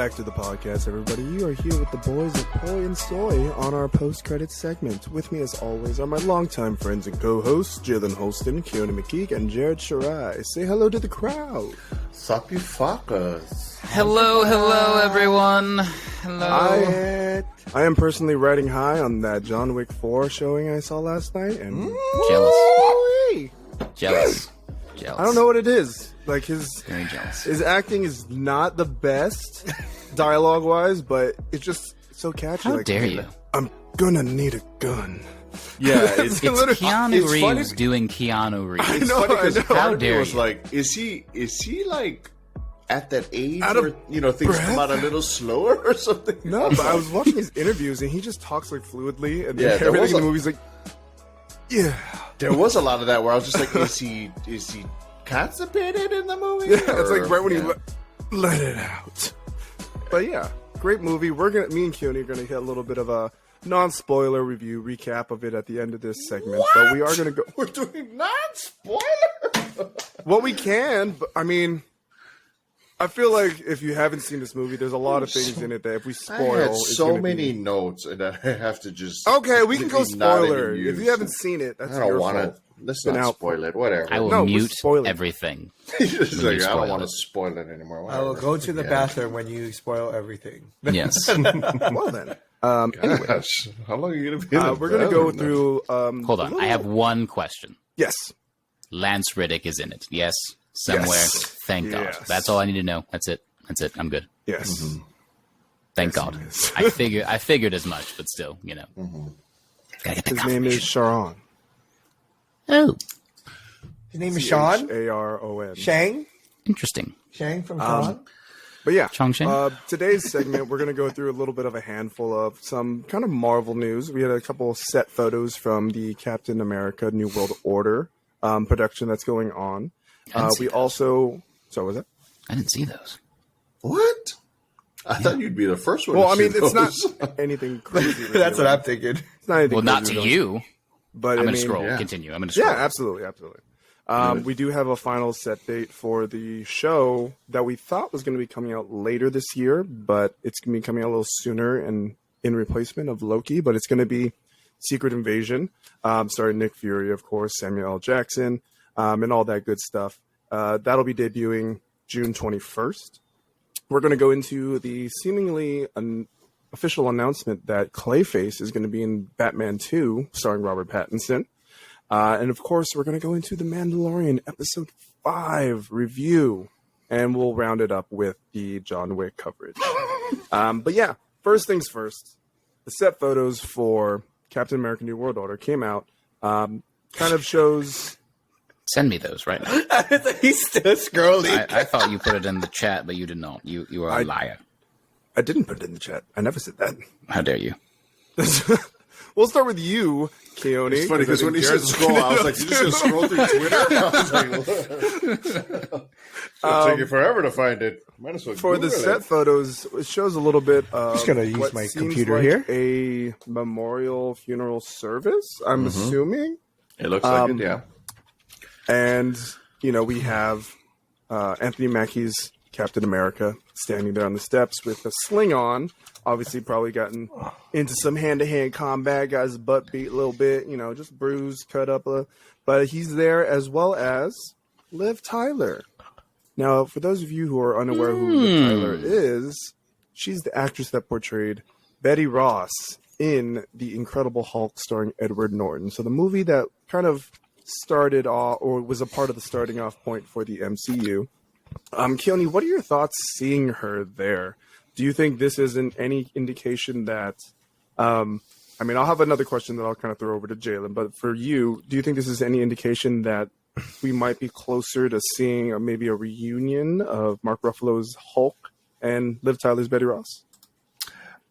back to the podcast, everybody. You are here with the boys at Poi N Soy on our post-credits segment. With me, as always, are my longtime friends and co-hosts, Jalen Holston, Keone McKeek, and Jared Shirai. Say hello to the crowd. Sappy fuckers. Hello, everyone. Hello. I am personally riding high on that John Wick 4 showing I saw last night, and Jealous. I don't know what it is. Like Very jealous. his acting is not the best dialogue wise, but it's just so catchy. How dare you? I'm gonna need a gun. Yeah, it's Keanu Reeves funny. doing Keanu Reeves. I know, funny because How dare was you? like, is he like at that age Out of where things come out a little slower or something? No, but I was watching his interviews and he just talks like fluidly, and Yeah, there was everything in the movie's like, yeah. There was a lot of that where I was just like, is he constipated in the movie? Yeah, it's Or- like right when he let it out. But yeah, great movie. Me and Keone are gonna hit a little bit of a non-spoiler review recap of it at the end of this segment. What? But we are gonna go. We're doing non-spoiler. Well, we can, but I mean, I feel like if you haven't seen this movie, there's a lot of things in it that if we I spoil, had it's so gonna many be... notes, and I have to just Okay, we can go completely not spoiler. even If you use- haven't seen it, that's I don't your want fault. to. Let's Been not out. spoil it. Whatever. I will No, we're mute spoiling. everything. It's when you like, I spoil don't want to it. spoil it anymore. I will Whatever. go to the Yeah. bathroom when you spoil everything. Yes. Well then, anyway, Gosh, how long are you gonna be? in the we're gonna go bathroom through. Hold on. I have one question. Yes. Lance Riddick is in it. Yes. Somewhere. Yes. Thank God. Yes. That's all I need to know. That's it. I'm good. Yes. Thank Yes, God. he is. I figured as much, but still, Gotta get the His name is confirmation. Sharon. Oh, His name is Sean. Sharon. Shang? interesting. Shang from Sean? But yeah, Chongqing? today's segment, we're going to go through a little bit of a handful of some kind of Marvel news. We had a couple of set photos from the Captain America New World Order production that's going on. I didn't see We those. also... Sorry, was that? I didn't see those. What? I thought you'd be the first one. Well, I to mean, see it's not those. anything crazy. That's what I'm thinking. It's not anything Well, not crazy to revealing. you. But I'm I going to mean, scroll. yeah. Continue. I'm going to scroll. Yeah, absolutely. We do have a final set date for the show that we thought was going to be coming out later this year, but it's going to be coming out a little sooner and in replacement of Loki. But it's going to be Secret Invasion, starring Nick Fury, of course, Samuel L. Jackson, and all that good stuff. That'll be debuting June 21st. We're going to go into the seemingly official announcement that Clayface is going to be in Batman 2, starring Robert Pattinson. And of course, we're going to go into the Mandalorian episode 5 review, and we'll round it up with the John Wick coverage. But yeah, first things first, the set photos for Captain America New World Order came out. Kind of shows... Send me those right now. He's still scrolling. I thought you put it in the chat, but you did not. You are a liar. I didn't put it in the chat. I never said that. How dare you? We'll start with you, Keone. It's funny because when he said scroll, I was like, "You just gonna scroll through Twitter?" I was like, "It's gonna take you forever to find it." Might as well For the Google set it. photos, it shows a little bit of Just gonna use what my seems computer like here. a memorial funeral service, I'm assuming. It looks like it, yeah. And, we have Anthony Mackie's Captain America standing there on the steps with a sling on. Obviously, probably gotten into some hand-to-hand combat, got his butt beat a little bit, just bruised, cut up. But he's there, as well as Liv Tyler. Now, for those of you who are unaware who Liv Tyler is, she's the actress that portrayed Betty Ross in The Incredible Hulk starring Edward Norton. So the movie that kind of started off, or was a part of the starting off point for the MCU. Keone, what are your thoughts seeing her there? Do you think this isn't any indication that, I'll have another question that I'll kind of throw over to Jalen, but for you, do you think this is any indication that we might be closer to seeing maybe a reunion of Mark Ruffalo's Hulk and Liv Tyler's Betty Ross?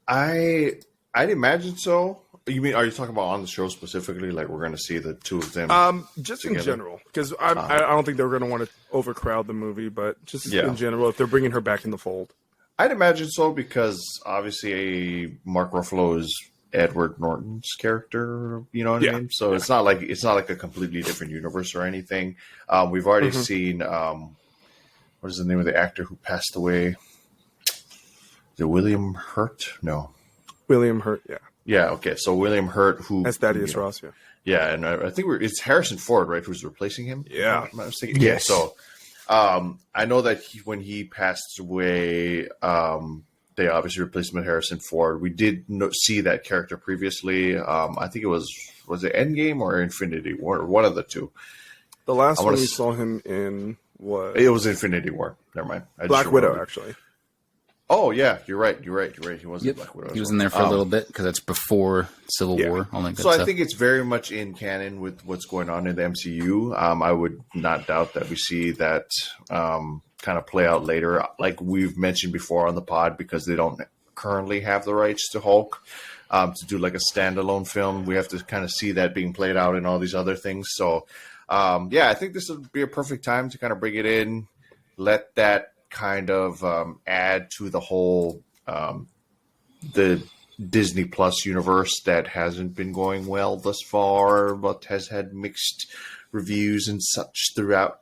I'd imagine so. You mean, are you talking about on the show specifically? Like we're going to see the two of them? Just together? in general, because I don't think they're going to want to overcrowd the movie, but just Yeah. in general, if they're bringing her back in the fold. I'd imagine so because obviously Mark Ruffalo is Edward Norton's character. You know what I mean? So it's not like a completely different universe or anything. We've already seen what is the name of the actor who passed away? Is it William Hurt? No. William Hurt, yeah. Yeah, okay. So William Hurt, who... As Thaddeus Ross, yeah. Yeah, and I think it's Harrison Ford, right, who's replacing him? Yeah. I was thinking, Yes. So I know that when he passed away, they obviously replaced him with Harrison Ford. We did see that character previously. I think it was it Endgame or Infinity War? One of the two. The last one we saw him in was... It was Infinity War. Never mind. Black Widow, actually. Oh, yeah. You're right. He was in Black Widow. He was in there for a little bit because it's before Civil War. All that good so stuff. I think it's very much in canon with what's going on in the MCU. I would not doubt that we see that kind of play out later, like we've mentioned before on the pod, because they don't currently have the rights to Hulk to do like a standalone film. We have to kind of see that being played out in all these other things. So, I think this would be a perfect time to kind of bring it in, let that kind of add to the whole the Disney Plus universe that hasn't been going well thus far, but has had mixed reviews and such throughout.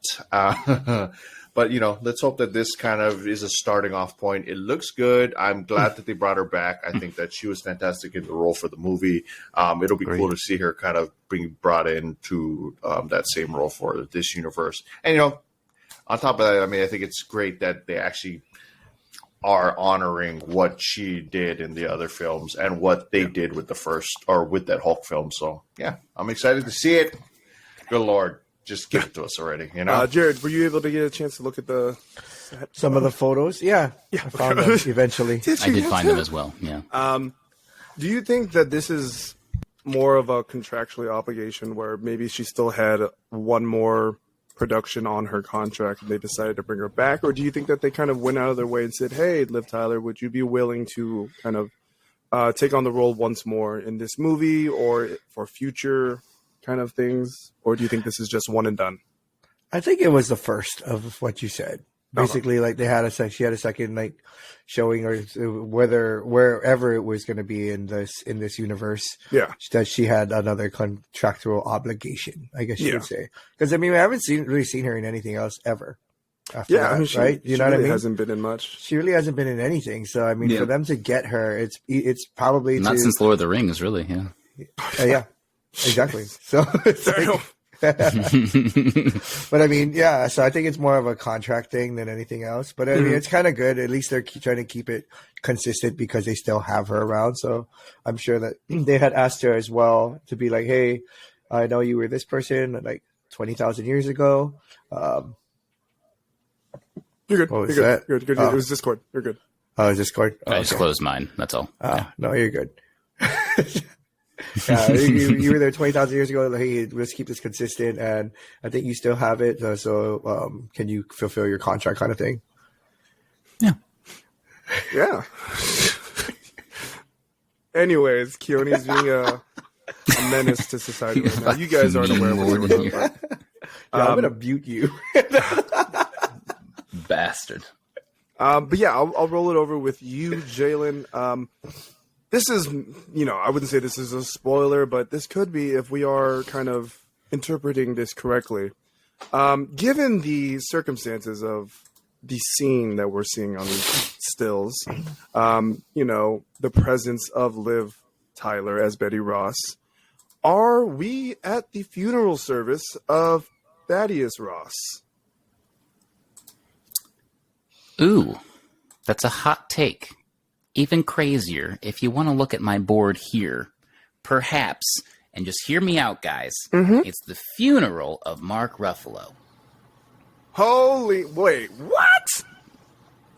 But let's hope that this kind of is a starting off point. It looks good. I'm glad that they brought her back. I think that she was fantastic in the role for the movie. It'll be cool to see her kind of being brought into that same role for this universe. And on top of that, I mean, I think it's great that they actually are honoring what she did in the other films and what they did with the first or with that Hulk film. So, yeah, I'm excited to see it. Good Lord, just give it to us already, Jared, were you able to get a chance to look at some of the photos? Yeah. I found them eventually. I did find them as well, yeah. Do you think that this is more of a contractually obligation where maybe she still had one more production on her contract and they decided to bring her back, or do you think that they kind of went out of their way and said, hey, Liv Tyler, would you be willing to kind of take on the role once more in this movie or for future kind of things, or do you think this is just one and done? I think it was the first of what you said. Basically, like she had a second like showing, or wherever it was going to be in this universe. Yeah, that she had another contractual obligation, I guess you would say. Because I mean, we haven't really seen her in anything else ever. After that, I mean, right? You know what I mean? Hasn't been in much. She really hasn't been in anything. So I mean, for them to get her, it's probably not since Lord of the Rings, really. Yeah. Yeah. Exactly. So it's like, but I mean, yeah, so I think it's more of a contract thing than anything else. But I mean, it's kind of good. At least they're trying to keep it consistent because they still have her around. So I'm sure that they had asked her as well to be like, hey, I know you were this person like 20,000 years ago. You're good. What was You're that? good. You're good. It was Discord. You're good. Oh, it's Discord? I just closed mine. That's all. No, you're good. You were there 20,000 years ago. Like, hey, let's keep this consistent, and I think you still have it. So, can you fulfill your contract, kind of thing? Yeah. Anyways, Keone's being a menace to society right now. You guys aren't aware of what's going on. I'm gonna mute you, bastard. But yeah, I'll roll it over with you, Jalen. This is, I wouldn't say this is a spoiler, but this could be if we are kind of interpreting this correctly. Given the circumstances of the scene that we're seeing on these stills, the presence of Liv Tyler as Betty Ross, are we at the funeral service of Thaddeus Ross? Ooh, that's a hot take. Even crazier, if you want to look at my board here, perhaps, and just hear me out, guys, it's the funeral of Mark Ruffalo. Wait, what?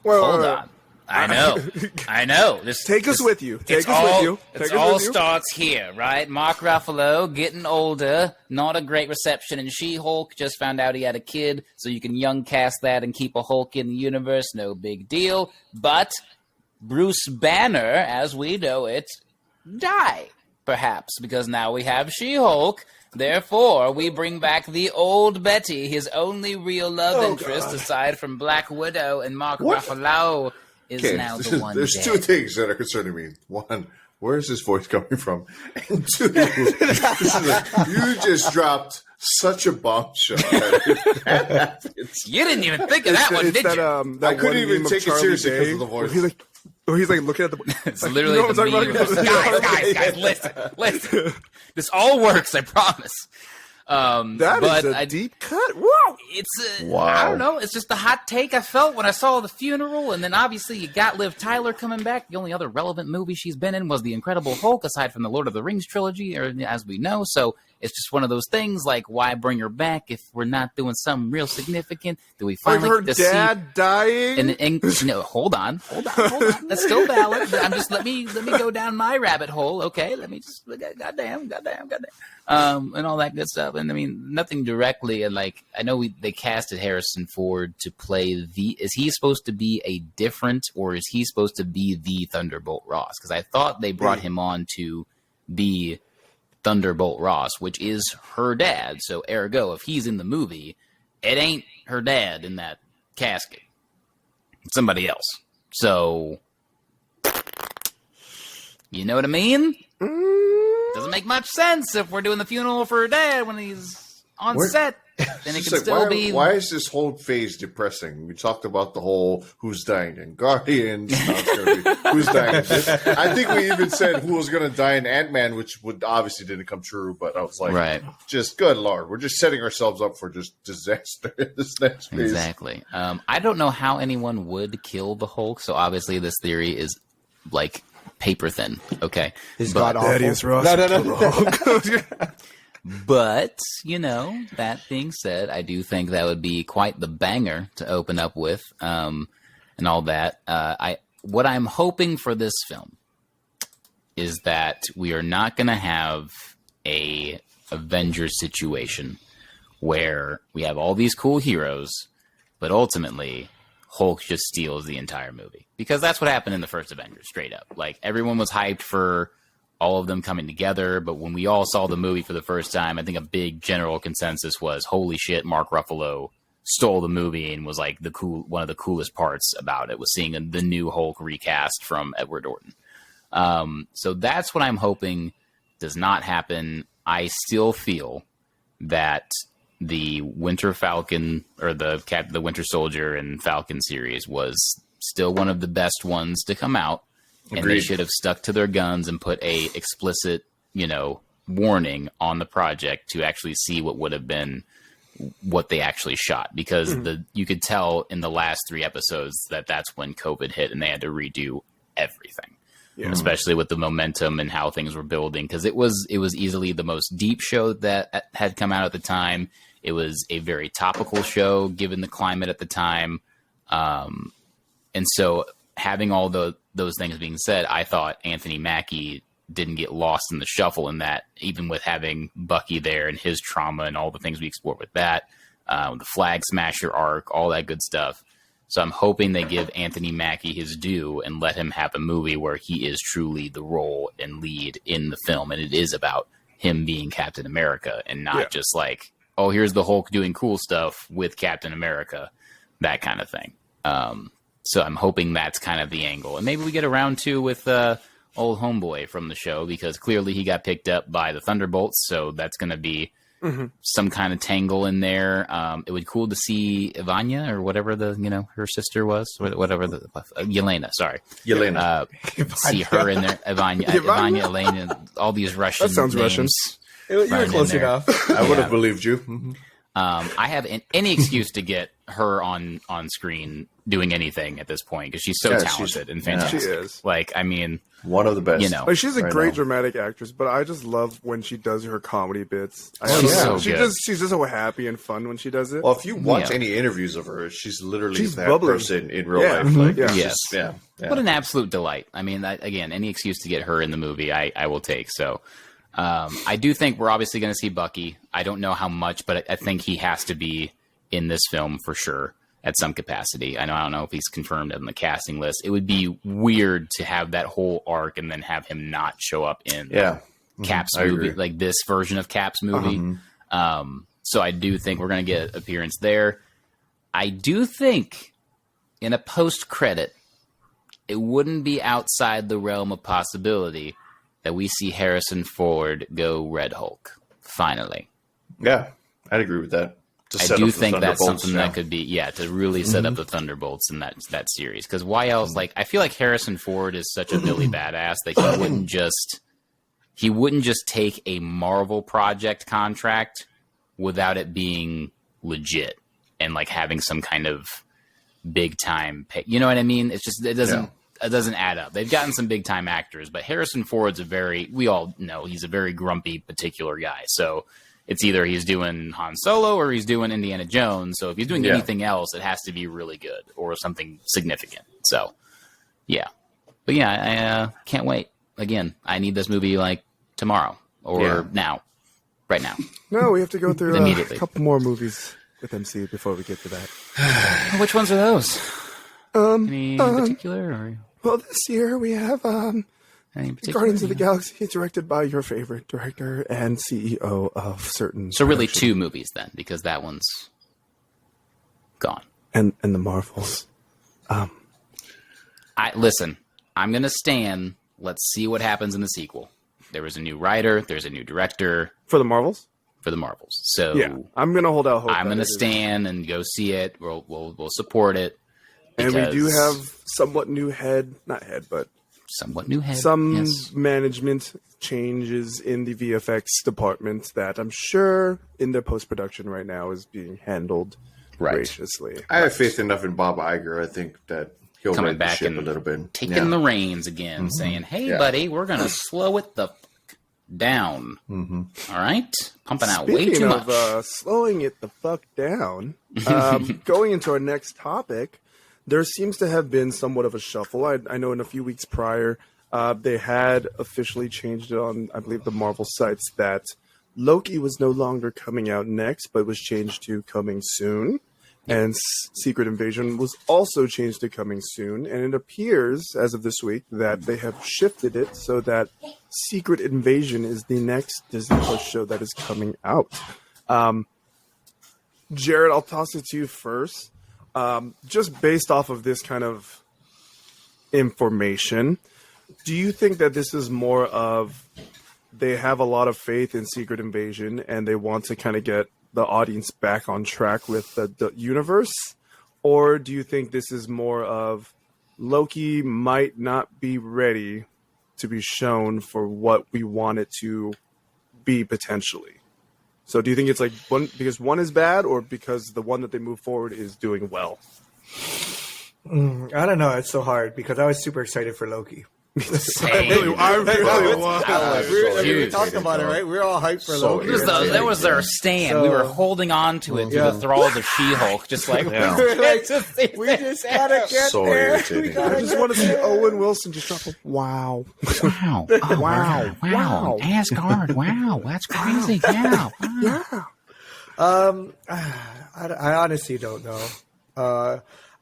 Hold on. I know. Take us with you. It all starts here, right? Mark Ruffalo getting older, not a great reception in She-Hulk, just found out he had a kid, so you can young cast that and keep a Hulk in the universe, no big deal. But Bruce Banner, as we know it, died, perhaps, because now we have She-Hulk. Therefore, we bring back the old Betty, his only real love interest, aside from Black Widow, and Mark Ruffalo is now the one There's dead. two things that are concerning me. One, where is this voice coming from? And two, you just dropped such a bombshell. You didn't even think of that one, did you? I couldn't even take it seriously because of the voice. Oh, he's like looking at the. It's literally the meme. Guys, listen. This all works, I promise. That is a deep cut. Whoa! It's Wow. I don't know. It's just the hot take I felt when I saw the funeral, and then obviously you got Liv Tyler coming back. The only other relevant movie she's been in was The Incredible Hulk, aside from the Lord of the Rings trilogy, or as we know. So it's just one of those things. Like, why bring her back if we're not doing something real significant? Do we finally her get to dad dying? No, hold on. That's still valid. I'm just let me go down my rabbit hole. Okay, let me just goddamn. And all that good stuff. And I mean, nothing directly. And like, I know they casted Harrison Ford to play is he supposed to be a different, or is he supposed to be the Thunderbolt Ross? Because I thought they brought him on to be Thunderbolt Ross, which is her dad. So ergo, if he's in the movie, it ain't her dad in that casket. It's somebody else. So, you know what I mean? Doesn't make much sense if we're doing the funeral for her dad when he's on set. Then it can still be. Why is this whole phase depressing? We talked about the whole who's dying in Guardians. Now it's gonna be who's dying in this. I think we even said who was going to die in Ant-Man, which would obviously didn't come true. But I was like, just good Lord, we're just setting ourselves up for just disaster in this next phase. Exactly. I don't know how anyone would kill the Hulk. So obviously this theory is like paper thin. Okay. Is God awful? Thaddeus Ross. No. But, you know, that being said, I do think that would be quite the banger to open up with, and all that. What I'm hoping for this film is that we are not going to have a Avengers situation where we have all these cool heroes, but ultimately Hulk just steals the entire movie. Because that's what happened in the first Avengers, straight up. Like, everyone was hyped for all of them coming together, but when we all saw the movie for the first time, I think a big general consensus was, holy shit, Mark Ruffalo stole the movie and was like one of the coolest parts about it was seeing the new Hulk recast from Edward Norton. So that's what I'm hoping does not happen. I still feel that the Winter Falcon, or the Winter Soldier and Falcon series, was still one of the best ones to come out. And Agreed. They should have stuck to their guns and put a explicit, warning on the project to actually see what would have been what they actually shot. Because you could tell in the last 3 episodes that that's when COVID hit and they had to redo everything. Yeah. Especially with the momentum and how things were building. Because it was easily the most deep show that had come out at the time. It was a very topical show given the climate at the time. And so having all those things being said, I thought Anthony Mackie didn't get lost in the shuffle in that, even with having Bucky there and his trauma and all the things we explored with that, the Flag Smasher arc, all that good stuff. So I'm hoping they give Anthony Mackie his due and let him have a movie where he is truly the role and lead in the film. And it is about him being Captain America and not just like, oh, here's the Hulk doing cool stuff with Captain America, that kind of thing. So I'm hoping that's kind of the angle. And maybe we get around to with old homeboy from the show, because clearly he got picked up by the Thunderbolts. So that's going to be some kind of tangle in there. It would be cool to see Ivania, or whatever her sister was, whatever Yelena, sorry. Yelena. See her in there. Ivania, Elena, all these Russian That sounds names. Russian. You were close enough. I would have believed you. I have any excuse to get her on screen doing anything at this point, because she's so talented and fantastic. She is. Like, I mean, one of the best. Like, she's a great dramatic actress, but I just love when she does her comedy bits. She's just so happy and fun when she does it. Well, if you watch any interviews of her, she's literally that bubbly person in real life. Like, yes. What an absolute delight. I mean, again, any excuse to get her in the movie, I will take. So I do think we're obviously going to see Bucky. I don't know how much, but I think he has to be in this film for sure at some capacity. I don't know if he's confirmed on the casting list. It would be weird to have that whole arc and then have him not show up in Cap's movie, like this version of Cap's movie. So I do think we're going to get an appearance there. I do think in a post-credit, it wouldn't be outside the realm of possibility that we see Harrison Ford go Red Hulk, finally. Yeah, I'd agree with that. I do think that's something that could be, to really set up the Thunderbolts in that series. Because why else? Like, I feel like Harrison Ford is such a Billy badass that he wouldn't just take a Marvel project contract without it being legit and like having some kind of big time pay. You know what I mean? It's just it doesn't add up. They've gotten some big time actors, but Harrison Ford's we all know he's a very grumpy, particular guy. So it's either he's doing Han Solo or he's doing Indiana Jones. So if he's doing anything else, it has to be really good or something significant. So, yeah. But yeah, I can't wait. Again, I need this movie like tomorrow or now. Right now. No, we have to go through a couple more movies with MC before we get to that. Which ones are those? Any in particular? Or? Well, this year we have Guardians of the Galaxy, directed by your favorite director and CEO of certain. So really 2 movies then, because that one's gone. And the Marvels. Listen, I'm gonna stand. Let's see what happens in the sequel. There was a new writer. There's a new director for the Marvels. So yeah, I'm gonna hold out hope. I'm gonna stand and go see it. We'll support it. And we do have somewhat new some management changes in the VFX department that I'm sure in their post-production right now is being handled graciously. I have faith enough in Bob Iger. I think that he'll coming back and a little bit, taking the reins again, saying, "Hey, buddy, we're gonna slow it the fuck down. All right, pumping out way too much." Slowing it the fuck down. Going into our next topic. There seems to have been somewhat of a shuffle. I know in a few weeks prior, they had officially changed it on, I believe, the Marvel sites that Loki was no longer coming out next, but was changed to coming soon. And Secret Invasion was also changed to coming soon. And it appears, as of this week, that they have shifted it so that Secret Invasion is the next Disney Plus show that is coming out. Jared, I'll toss it to you first. Just based off of this kind of information, do you think that this is more of they have a lot of faith in Secret Invasion and they want to kind of get the audience back on track with the universe? Or do you think this is more of Loki might not be ready to be shown for what we want it to be potentially? So do you think it's like because one is bad or because the one that they move forward is doing well? I don't know. It's so hard because I was super excited for Loki. I really was. We talked about it, right? We were all hyped for Loki. That was our stand. So, we were holding on to it through the thralls of She-Hulk, just like, we just gotta get there. I just want to see Owen Wilson just drop a wow. Wow. Oh, wow. Asgard. Wow. That's crazy. Yeah. I honestly don't know.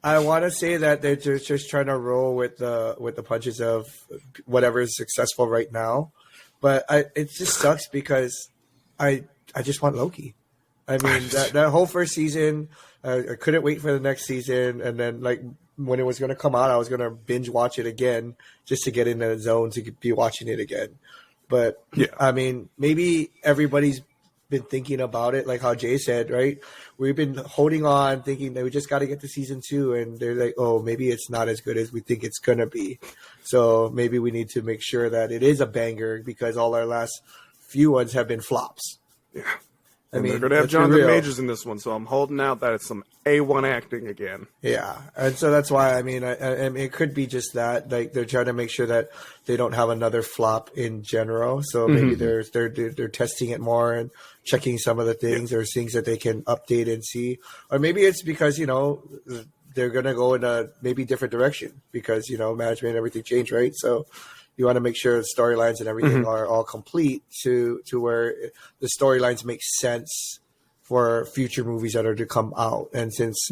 I want to say that they're just trying to roll with the punches of whatever is successful right now, but it just sucks because I just want Loki. I mean that whole first season, I couldn't wait for the next season, and then like when it was going to come out, I was going to binge watch it again just to get in the zone to be watching it again. But yeah, I mean maybe everybody's been thinking about it, like how Jay said, right? We've been holding on, thinking that we just got to get to season 2, and they're like, oh, maybe it's not as good as we think it's gonna be. So maybe we need to make sure that it is a banger because all our last few ones have been flops. Yeah, I mean, they're gonna have Jonathan Majors in this one, so I'm holding out that it's some A1 acting again. Yeah, and so that's why I mean, it could be just that, like they're trying to make sure that they don't have another flop in general. So maybe they're testing it more and checking some of the things or things that they can update and see, or maybe it's because they're gonna go in a maybe different direction because management and everything changed, right? So you want to make sure the storylines and everything are all complete to where the storylines make sense for future movies that are to come out. And since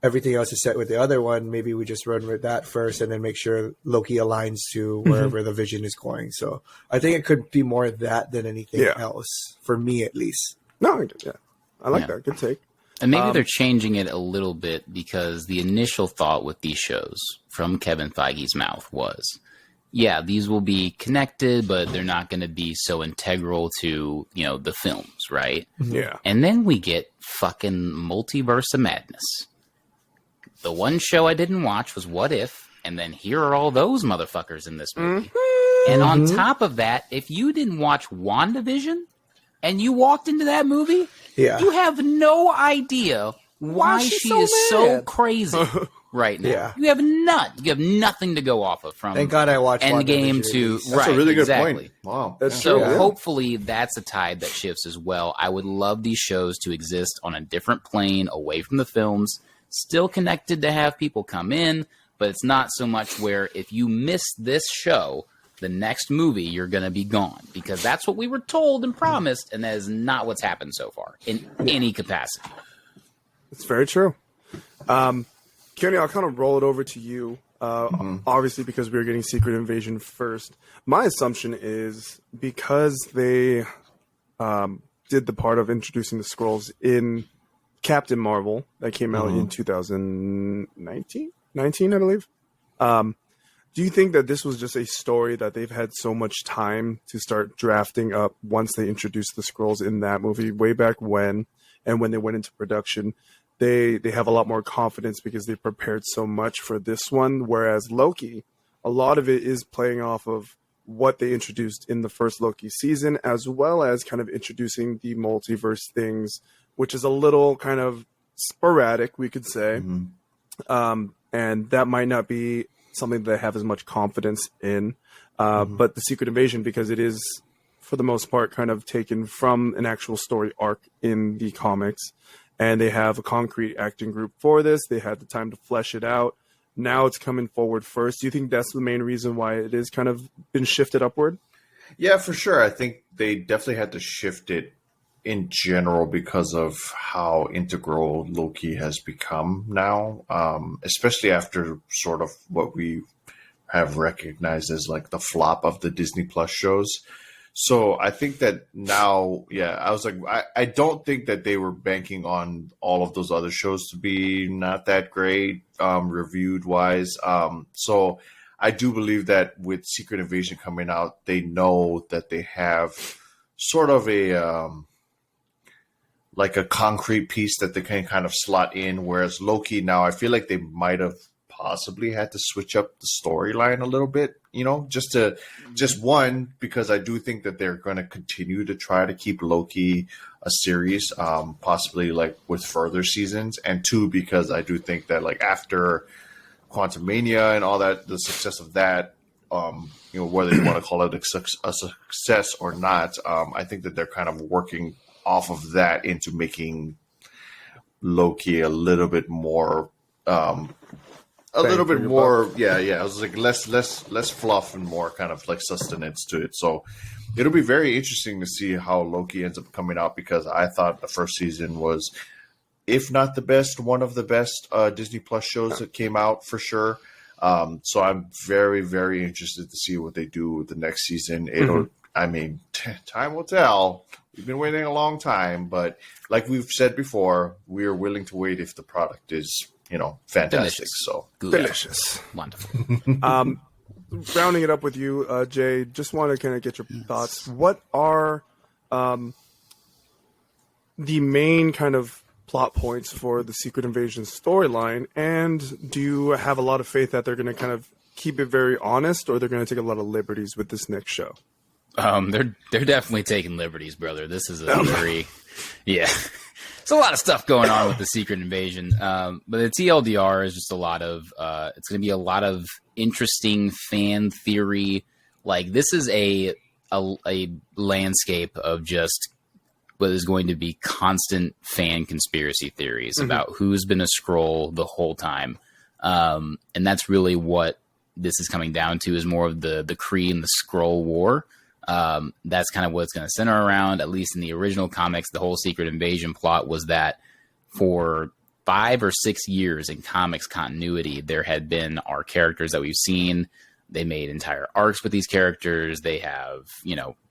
everything else is set with the other one, maybe we just run with that first and then make sure Loki aligns to wherever the vision is going. So I think it could be more that than anything else, for me at least. No, I like that. Good take. And maybe they're changing it a little bit because the initial thought with these shows from Kevin Feige's mouth was yeah, these will be connected, but they're not going to be so integral to, the films, right? Yeah. And then we get fucking Multiverse of Madness. The one show I didn't watch was What If, and then here are all those motherfuckers in this movie. And on top of that, if you didn't watch WandaVision and you walked into that movie, you have no idea why she is so crazy right now. Yeah. You have nothing to go off of from Thank God I watched Endgame to That's a really good point. Wow. That's so true. hopefully that's a tide that shifts as well. I would love these shows to exist on a different plane away from the films, still connected to have people come in, but it's not so much where if you miss this show, the next movie you're going to be gone, because that's what we were told and promised, and that is not what's happened so far in any capacity. It's very true. Kenny, I'll kind of roll it over to you. Obviously, because we were getting Secret Invasion first. My assumption is because they did the part of introducing the Skrulls in Captain Marvel that came out in 2019, I believe. Do you think that this was just a story that they've had so much time to start drafting up once they introduced the Skrulls in that movie way back when, and when they went into production? They have a lot more confidence because they prepared so much for this one, whereas Loki, a lot of it is playing off of what they introduced in the first Loki season, as well as kind of introducing the multiverse things, which is a little kind of sporadic, we could say. And that might not be something that they have as much confidence in. But the Secret Invasion, because it is, for the most part, kind of taken from an actual story arc in the comics, and they have a concrete acting group for this. They had the time to flesh it out. Now it's coming forward first. Do you think that's the main reason why it is kind of been shifted upward? Yeah, for sure. I think they definitely had to shift it in general because of how integral Loki has become now, especially after sort of what we have recognized as like the flop of the Disney Plus shows. So I think that now, I was like, I don't think that they were banking on all of those other shows to be not that great, reviewed wise. So I do believe that with Secret Invasion coming out, they know that they have sort of a, like a concrete piece that they can kind of slot in. Whereas Loki now, I feel like they might have possibly had to switch up the storyline a little bit, just one, because I do think that they're going to continue to try to keep Loki a series, possibly like with further seasons. And two, because I do think that like after Quantumania and all that, the success of that, whether you want to call it a success or not, I think that they're kind of working off of that into making Loki a little bit more, I was like less fluff and more kind of like sustenance to it. So it'll be very interesting to see how Loki ends up coming out, because I thought the first season was, if not the best, one of the best Disney Plus shows that came out for sure. So I'm very, very interested to see what they do with the next season. Time will tell. We've been waiting a long time, but like we've said before, we are willing to wait if the product is, fantastic. Delicious. So Delicious. Wonderful. Rounding it up with you, Jay, just want to kind of get your thoughts. What are the main kind of plot points for the Secret Invasion storyline? And do you have a lot of faith that they're going to kind of keep it very honest, or they're going to take a lot of liberties with this next show? They're definitely taking liberties, brother. This is a very, It's a lot of stuff going on with the Secret Invasion. But the TLDR is just a lot of, it's going to be a lot of interesting fan theory. Like, this is a landscape of just what is going to be constant fan conspiracy theories about who's been a Skrull the whole time. And that's really what this is coming down to, is more of the Kree and the Skrull war. That's kind of what it's going to center around. At least in the original comics, the whole Secret Invasion plot was that for 5 or 6 years in comics continuity, there had been our characters that we've seen. They made entire arcs with these characters. They have,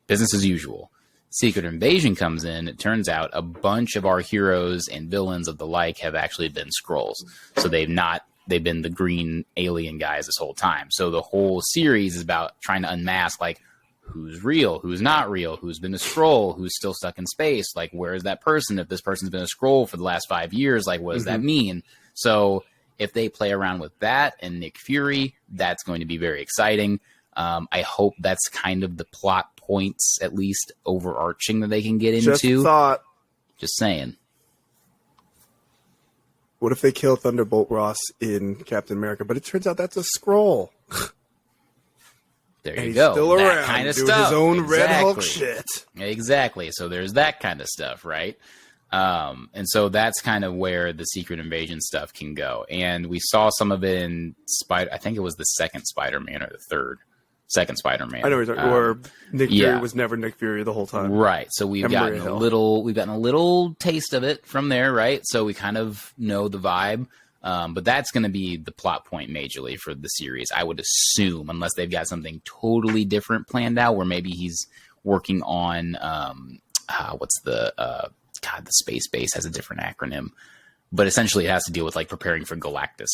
business as usual. Secret Invasion comes in. It turns out a bunch of our heroes and villains of the like have actually been Skrulls. So they've not they've been the green alien guys this whole time. So the whole series is about trying to unmask, like, who's real, who's not real, who's been a Skrull, who's still stuck in space. Like, where is that person? If this person's been a Skrull for the last 5 years, like, what does that mean? So if they play around with that and Nick Fury, that's going to be very exciting. I hope that's kind of the plot points, at least overarching, that they can get into. Just saying. What if they kill Thunderbolt Ross in Captain America, but it turns out that's a Skrull? There and you go. Still that around, kind of doing stuff. His own Red Hulk shit. Exactly. So there's that kind of stuff, right? And so that's kind of where the Secret Invasion stuff can go. And we saw some of it in I think it was the second Spider-Man or the second Spider-Man. I know where Nick Fury was never Nick Fury the whole time. Right. So we've gotten a little taste of it from there, right? So we kind of know the vibe. But that's going to be the plot point majorly for the series, I would assume, unless they've got something totally different planned out, where maybe he's working on what's the space base has a different acronym, but essentially it has to deal with like preparing for Galactus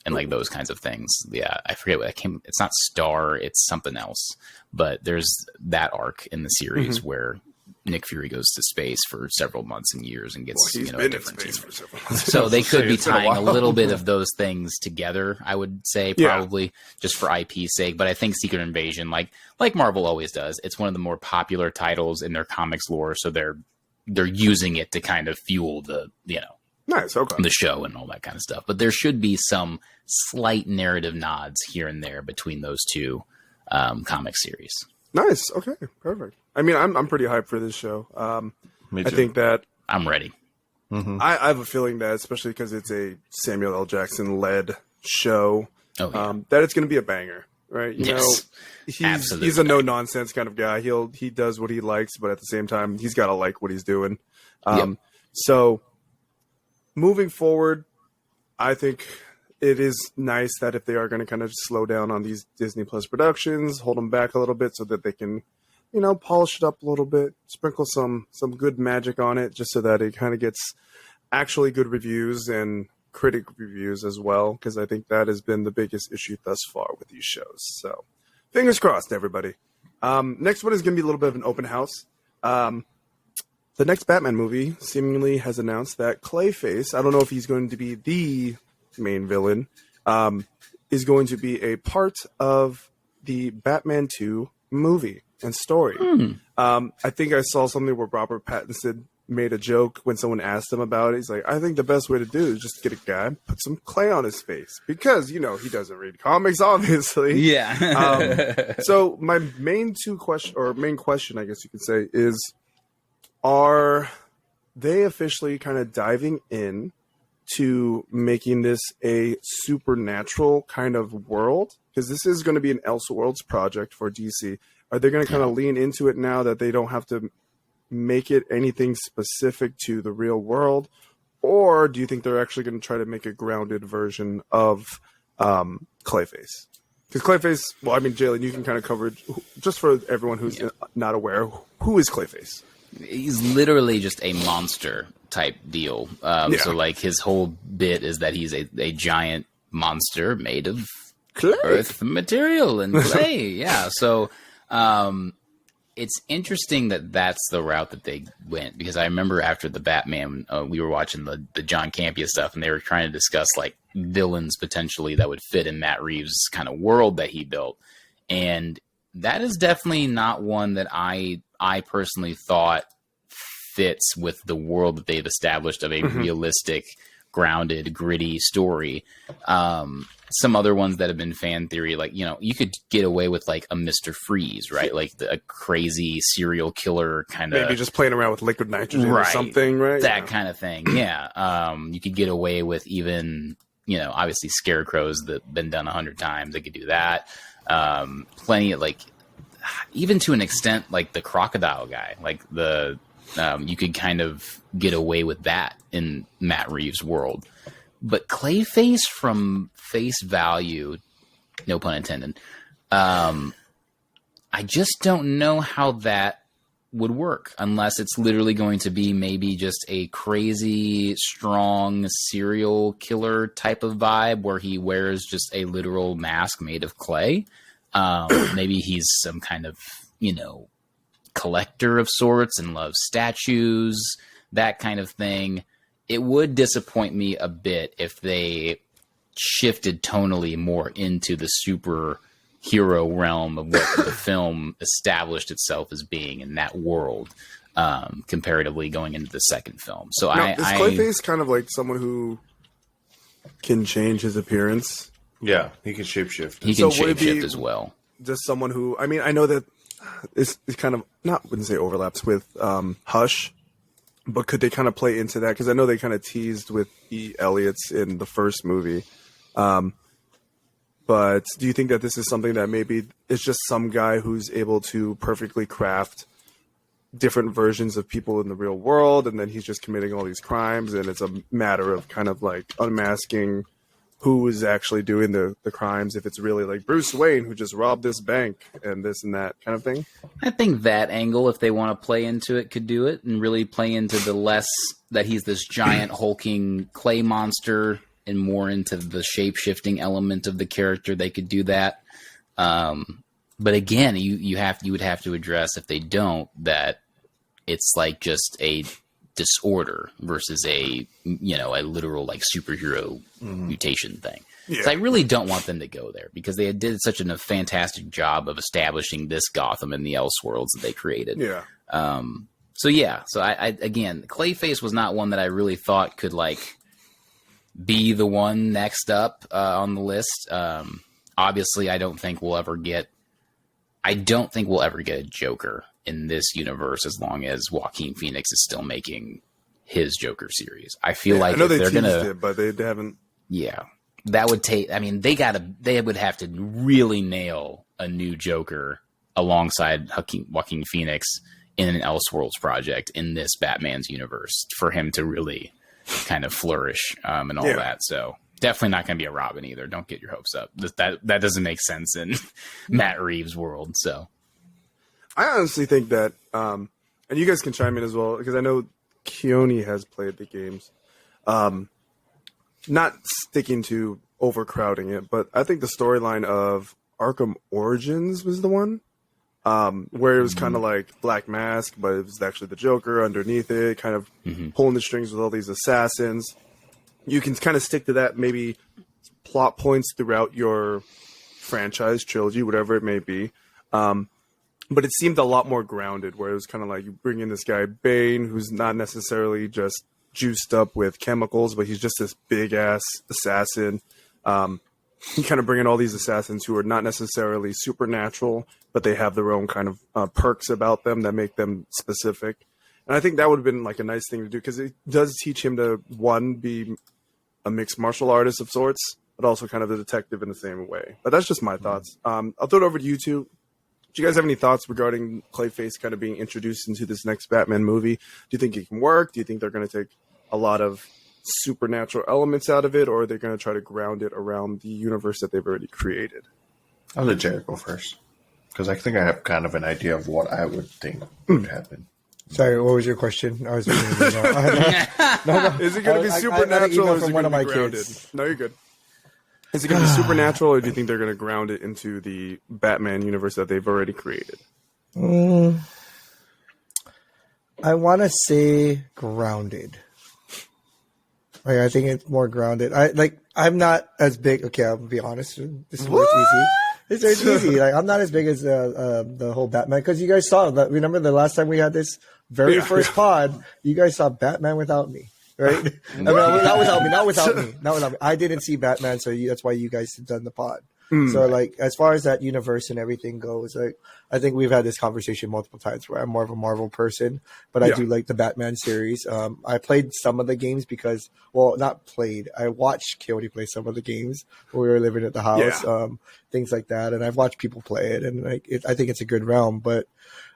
and like those kinds of things. Yeah, I forget what it came. It's not Star, it's something else. But there's that arc in the series where Nick Fury goes to space for several months and years and gets a different team. So they could be tying a little bit of those things together, I would say, probably just for IP's sake. But I think Secret Invasion, like Marvel always does, it's one of the more popular titles in their comics lore, so they're using it to kind of fuel the the show and all that kind of stuff. But there should be some slight narrative nods here and there between those two comic series. Nice. Okay. Perfect. I mean, I'm pretty hyped for this show. Me too. I think that I'm ready. I have a feeling that, especially because it's a Samuel L. Jackson led show, that it's going to be a banger, right? You know, he's a no nonsense kind of guy. He does what he likes, but at the same time, he's got to like what he's doing. So moving forward, I think it is nice that if they are going to kind of slow down on these Disney Plus productions, hold them back a little bit so that they can, polish it up a little bit, sprinkle some good magic on it, just so that it kind of gets actually good reviews and critic reviews as well, because I think that has been the biggest issue thus far with these shows. So fingers crossed, everybody. Next one is going to be a little bit of an open house. The next Batman movie seemingly has announced that Clayface, I don't know if he's going to be the main villain, is going to be a part of the Batman 2 movie and story. I think I saw something where Robert Pattinson made a joke when someone asked him about it. He's like, I think the best way to do it is just get a guy, put some clay on his face, because he doesn't read comics, obviously. So my main question, I guess you could say, is, are they officially kind of diving in to making this a supernatural kind of world? Because this is going to be an Elseworlds project for DC. Are they going to kind of lean into it now that they don't have to make it anything specific to the real world? Or do you think they're actually going to try to make a grounded version of Clayface? Because Clayface, well, I mean, Jalen, you can kind of cover it, just for everyone who's not aware, who is Clayface? He's literally just a monster type deal. So like his whole bit is that he's a giant monster made of clay, earth material and clay. So it's interesting that that's the route that they went, because I remember after the Batman, we were watching the John Campea stuff, and they were trying to discuss like villains potentially that would fit in Matt Reeves' kind of world that he built. And that is definitely not one that I personally thought fits with the world that they've established of a realistic, grounded, gritty story. Some other ones that have been fan theory, like, you could get away with like a Mr. Freeze, right? Like a crazy serial killer kind of, maybe just playing around with liquid nitrogen or something, right? That kind of thing. You could get away with even, obviously scarecrows that been done 100 times. They could do that. Plenty of, like, even to an extent, like the crocodile guy, like you could kind of get away with that in Matt Reeves' world. But Clayface, from face value, no pun intended, I just don't know how that would work unless it's literally going to be maybe just a crazy, strong serial killer type of vibe where he wears just a literal mask made of clay. Maybe he's some kind of, collector of sorts and loves statues, that kind of thing. It would disappoint me a bit if they shifted tonally more into the superhero realm of what the film established itself as being in that world, comparatively going into the second film. So now, is Clayface kind of like someone who can change his appearance? Yeah, he can shapeshift. He can shapeshift as well. Just someone who, I know that it's kind of, wouldn't say overlaps with Hush, but could they kind of play into that? Because I know they kind of teased with the Elliots in the first movie. But do you think that this is something that maybe it's just some guy who's able to perfectly craft different versions of people in the real world, and then he's just committing all these crimes, and it's a matter of kind of like unmasking who is actually doing the crimes, if it's really like Bruce Wayne who just robbed this bank and this and that kind of thing? I think that angle, if they want to play into it, could do it, and really play into the less that he's this giant hulking clay monster and more into the shape-shifting element of the character. They could do that. But again, you would have to address, if they don't, that it's like just a disorder versus a literal like superhero mutation thing. Yeah. So I really don't want them to go there, because they did such a fantastic job of establishing this Gotham and the Elseworlds that they created. Yeah. So I again, Clayface was not one that I really thought could like be the one next up on the list. Obviously, I don't think we'll ever get a Joker in this universe as long as Joaquin Phoenix is still making his Joker series. I feel like I know if they they're teased gonna, it, but they haven't. Yeah, that would take. I mean, they would have to really nail a new Joker alongside Joaquin Phoenix in an Elseworlds project in this Batman's universe for him to really kind of flourish and all that. So definitely not going to be a Robin either. Don't get your hopes up. That doesn't make sense in Matt Reeves' world. So I honestly think that, and you guys can chime in as well, because I know Keone has played the games. Not sticking to overcrowding it, but I think the storyline of Arkham Origins was the one where it was kind of like Black Mask, but it was actually the Joker underneath it, kind of pulling the strings with all these assassins. You can kind of stick to that, maybe plot points throughout your franchise, trilogy, whatever it may be. But it seemed a lot more grounded, where it was kind of like you bring in this guy, Bane, who's not necessarily just juiced up with chemicals, but he's just this big-ass assassin. You kind of bring in all these assassins who are not necessarily supernatural, but they have their own kind of perks about them that make them specific. And I think that would have been like a nice thing to do, because it does teach him to, one, be a mixed martial artist of sorts, but also kind of a detective in the same way. But that's just my thoughts. I'll throw it over to you two. Do you guys have any thoughts regarding Clayface kind of being introduced into this next Batman movie? Do you think it can work? Do you think they're going to take a lot of supernatural elements out of it, or are they going to try to ground it around the universe that they've already created? I'll let Jared go first, because I think I have kind of an idea of what I would think would happen. Sorry, what was your question? I was no. Is it going to be supernatural, or is it going to be grounded? Kids. No, you're good. Is it going to be supernatural, or do you think they're going to ground it into the Batman universe that they've already created? I want to say grounded. Like, I think it's more grounded. I'm not as big. Okay, I'll be honest. This is where it's easy. It's easy. Like, I'm not as big as the whole Batman, because you guys saw that. Remember the last time we had this very first pod? You guys saw Batman without me. Right? I mean, not without me. I didn't see Batman, so that's why you guys have done the pod. So, like, as far as that universe and everything goes, like, I think we've had this conversation multiple times where I'm more of a Marvel person, but I do like the Batman series. I played some of the games because, well, not played. I watched Keone play some of the games when we were living at the house, things like that, and I've watched people play it, and I think it's a good realm, but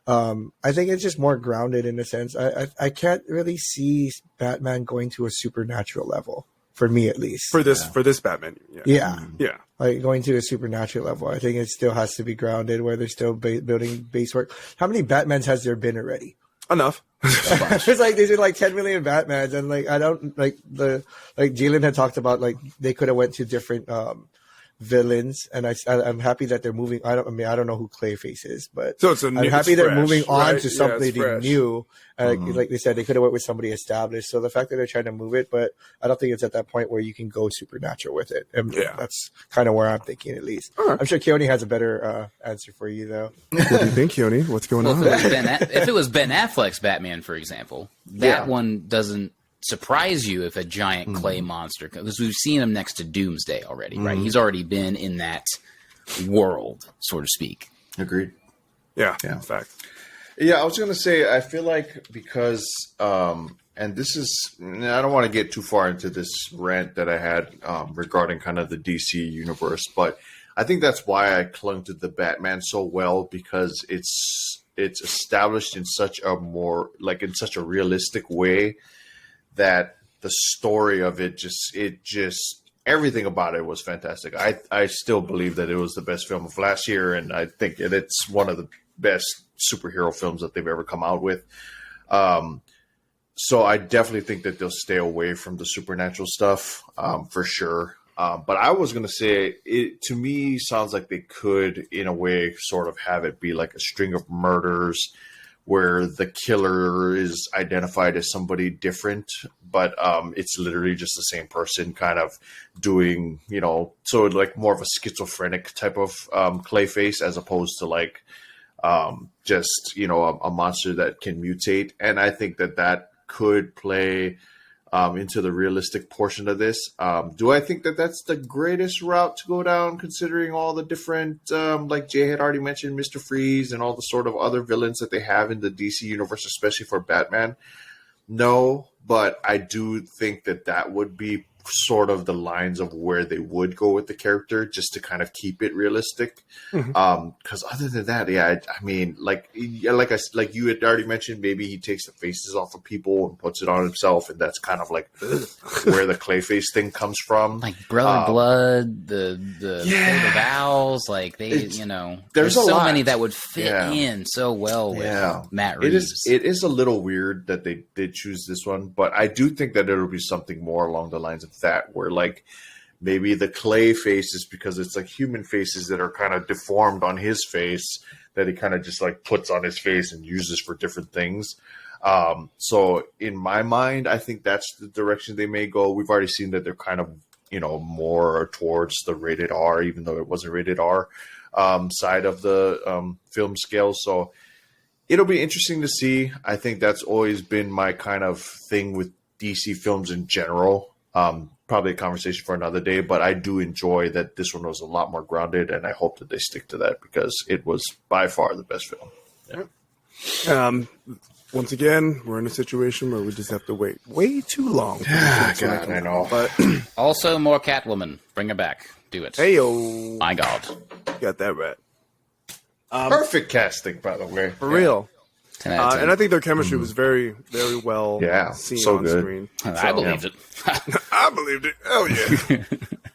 I think it's just more grounded in a sense. I can't really see Batman going to a supernatural level. for me at least. For this Batman. Yeah. Yeah. Like going to a supernatural level. I think it still has to be grounded where they're still building base work. How many Batmans has there been already? Enough. It's like there's like 10 million Batmans, and like I don't like Jalen had talked about like they could have went to different villains, and I'm happy that they're moving. I don't know who Clayface is, but so I'm happy they're moving on right? to something new. Like they said, they could have went with somebody established. So the fact that they're trying to move it, but I don't think it's at that point where you can go supernatural with it. And that's kind of where I'm thinking, at least. Right. I'm sure Keone has a better answer for you, though. What do you think, Keone? What's going on? If it was Ben Affleck's Batman, for example, that one doesn't surprise you if a giant clay monster, because we've seen him next to Doomsday already, right? He's already been in that world, so to speak. Agreed. Yeah. In fact. Yeah, I was going to say, I feel like because, and this is, I don't want to get too far into this rant that I had regarding kind of the DC universe, but I think that's why I clung to the Batman so well, because it's established in such a in such a realistic way that the story of it just everything about it was fantastic. I still believe that it was the best film of last year, and I think it's one of the best superhero films that they've ever come out with. So I definitely think that they'll stay away from the supernatural stuff for sure. But I was going to say, it to me sounds like they could, in a way, sort of have it be like a string of murders where the killer is identified as somebody different, but it's literally just the same person kind of doing, so like more of a schizophrenic type of Clayface, as opposed to like just, a monster that can mutate. And I think that could play into the realistic portion of this. Do I think that that's the greatest route to go down, considering all the different, like Jay had already mentioned, Mr. Freeze and all the sort of other villains that they have in the DC universe, especially for Batman? No, but I do think that would be sort of the lines of where they would go with the character, just to kind of keep it realistic. Because other than that, I mean, like you had already mentioned, maybe he takes the faces off of people and puts it on himself, and that's kind of like where the Clayface thing comes from. Like Brother Blood, the Code of Owls, like there's so many that would fit in so well with Matt Reeves. It is a little weird that they did choose this one, but I do think that it'll be something more along the lines of that, where like maybe the clay faces, because it's like human faces that are kind of deformed on his face, that he kind of just like puts on his face and uses for different things. So in my mind, I think that's the direction they may go. We've already seen that they're kind of, more towards the rated R, even though it wasn't rated R side of the film scale. So it'll be interesting to see. I think that's always been my kind of thing with DC films in general. Probably a conversation for another day, but I do enjoy that this one was a lot more grounded, and I hope that they stick to that, because it was by far the best film. Yeah. Once again, we're in a situation where we just have to wait way too long. God, I know. But also, more Catwoman. Bring her back. Do it. Heyo. My God. Got that right. Perfect casting, by the way. For real. 10 out of 10. And I think their chemistry was very, very well seen so on good. screen. I believed it. I believed it. Hell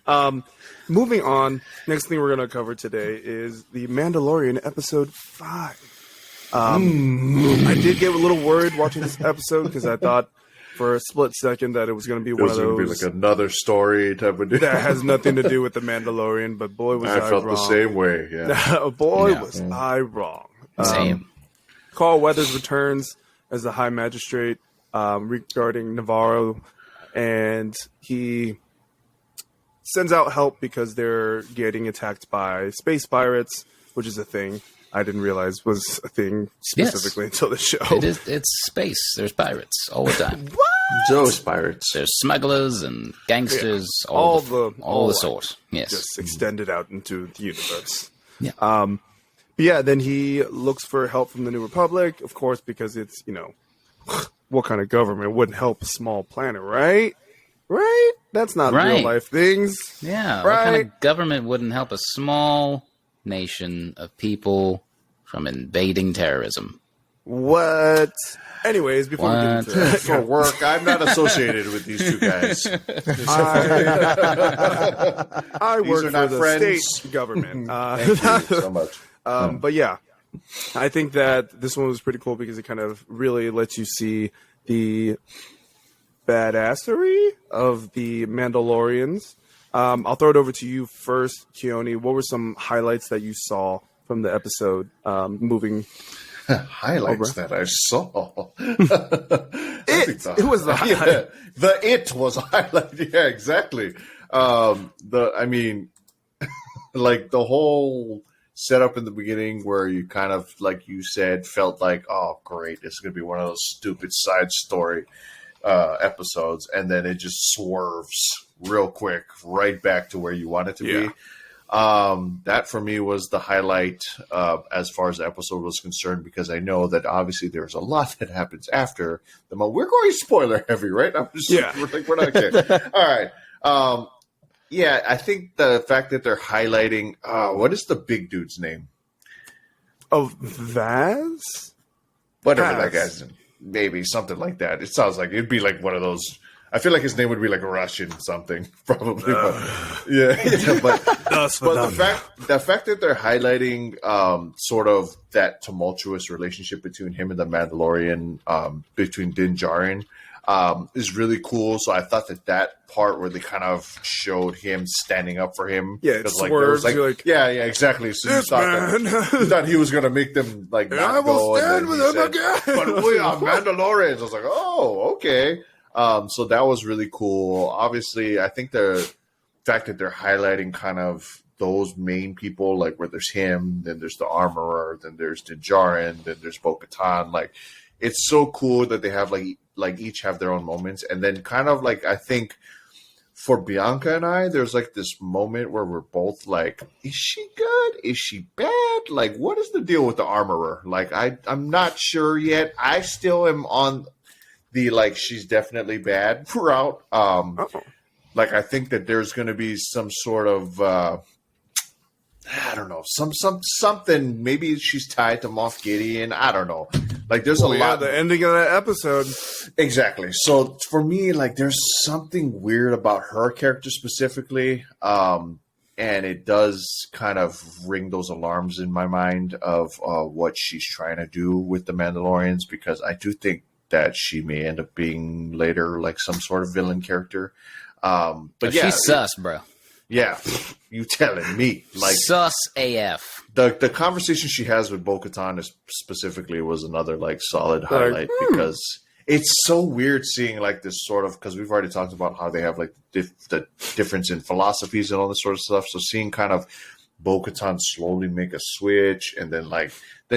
yeah. Moving on, next thing we're going to cover today is the Mandalorian episode 5. I did get a little worried watching this episode, because I thought for a split second that it was going to be one of those. Be like another story type of deal. That has nothing to do with the Mandalorian, but boy was I felt wrong. the same way. Yeah. Was I wrong. Same. Carl Weathers returns as the High Magistrate regarding Navarro, and he sends out help because they're getting attacked by space pirates, which is a thing I didn't realize was a thing specifically until the show. It's space. There's pirates all the time. What? Those pirates. There's smugglers and gangsters, all the sort. Yes. Just extended out into the universe. Yeah. Then he looks for help from the New Republic, of course, because it's, what kind of government wouldn't help a small planet, right? Right? That's not real life things. Yeah. Right? What kind of government wouldn't help a small nation of people from invading terrorism? What? Anyways, before we get into that, For work, I'm not associated with these two guys. I These work are for not the friends. state government. Thank you so much. But yeah, I think that this one was pretty cool because it kind of really lets you see the badassery of the Mandalorians. I'll throw it over to you first, Keone. What were some highlights that you saw from the episode moving? Highlights that I saw. It was the highlight. Yeah, the it was a highlight. Yeah, exactly. I mean, like the whole setup in the beginning where you kind of, like you said, felt like, oh, great, this is going to be one of those stupid side story episodes. And then it just swerves real quick right back to where you want it to be. That for me was the highlight as far as the episode was concerned, because I know that obviously there's a lot that happens after the moment. We're going spoiler heavy, right? We're not kidding. All right. Yeah, I think the fact that they're highlighting what is the big dude's name? Oh, Vaz? Whatever that guy's name. Maybe something like that. It sounds like it'd be like one of those. I feel like his name would be like Russian something, probably. But the fact that they're highlighting sort of that tumultuous relationship between him and the Mandalorian, between Din Djarin, is really cool. So I thought that part where they kind of showed him standing up for him, it swerves. Yeah, exactly. So you thought he was gonna make them like not I will go, stand with him again. But we are Mandalorians. I was like, oh, okay. So that was really cool. Obviously, I think the fact that they're highlighting kind of those main people, like where there's him, then there's the Armorer, then there's Din Djarin, then there's Bo-Katan. Like, it's so cool that they have like each have their own moments, and then kind of like I think for Bianca and I, there's like this moment where we're both like, is she good? Is she bad? Like, what is the deal with the Armorer? Like, I'm not sure yet. I still am on the like she's definitely bad route. Like I think that there's going to be some sort of I don't know, something. Maybe she's tied to Moff Gideon. I don't know. Like there's a lot. The ending of that episode. Exactly. So for me, like there's something weird about her character specifically, and it does kind of ring those alarms in my mind of what she's trying to do with the Mandalorians, because I do think that she may end up being later like some sort of villain character. But yeah, she's sus, bro. Yeah, you telling me? Like sus AF. The conversation she has with Bo-Katan specifically was another like solid highlight, because it's so weird seeing like this sort of, because we've already talked about how they have like the difference in philosophies and all this sort of stuff. So seeing kind of Bo-Katan slowly make a switch, and then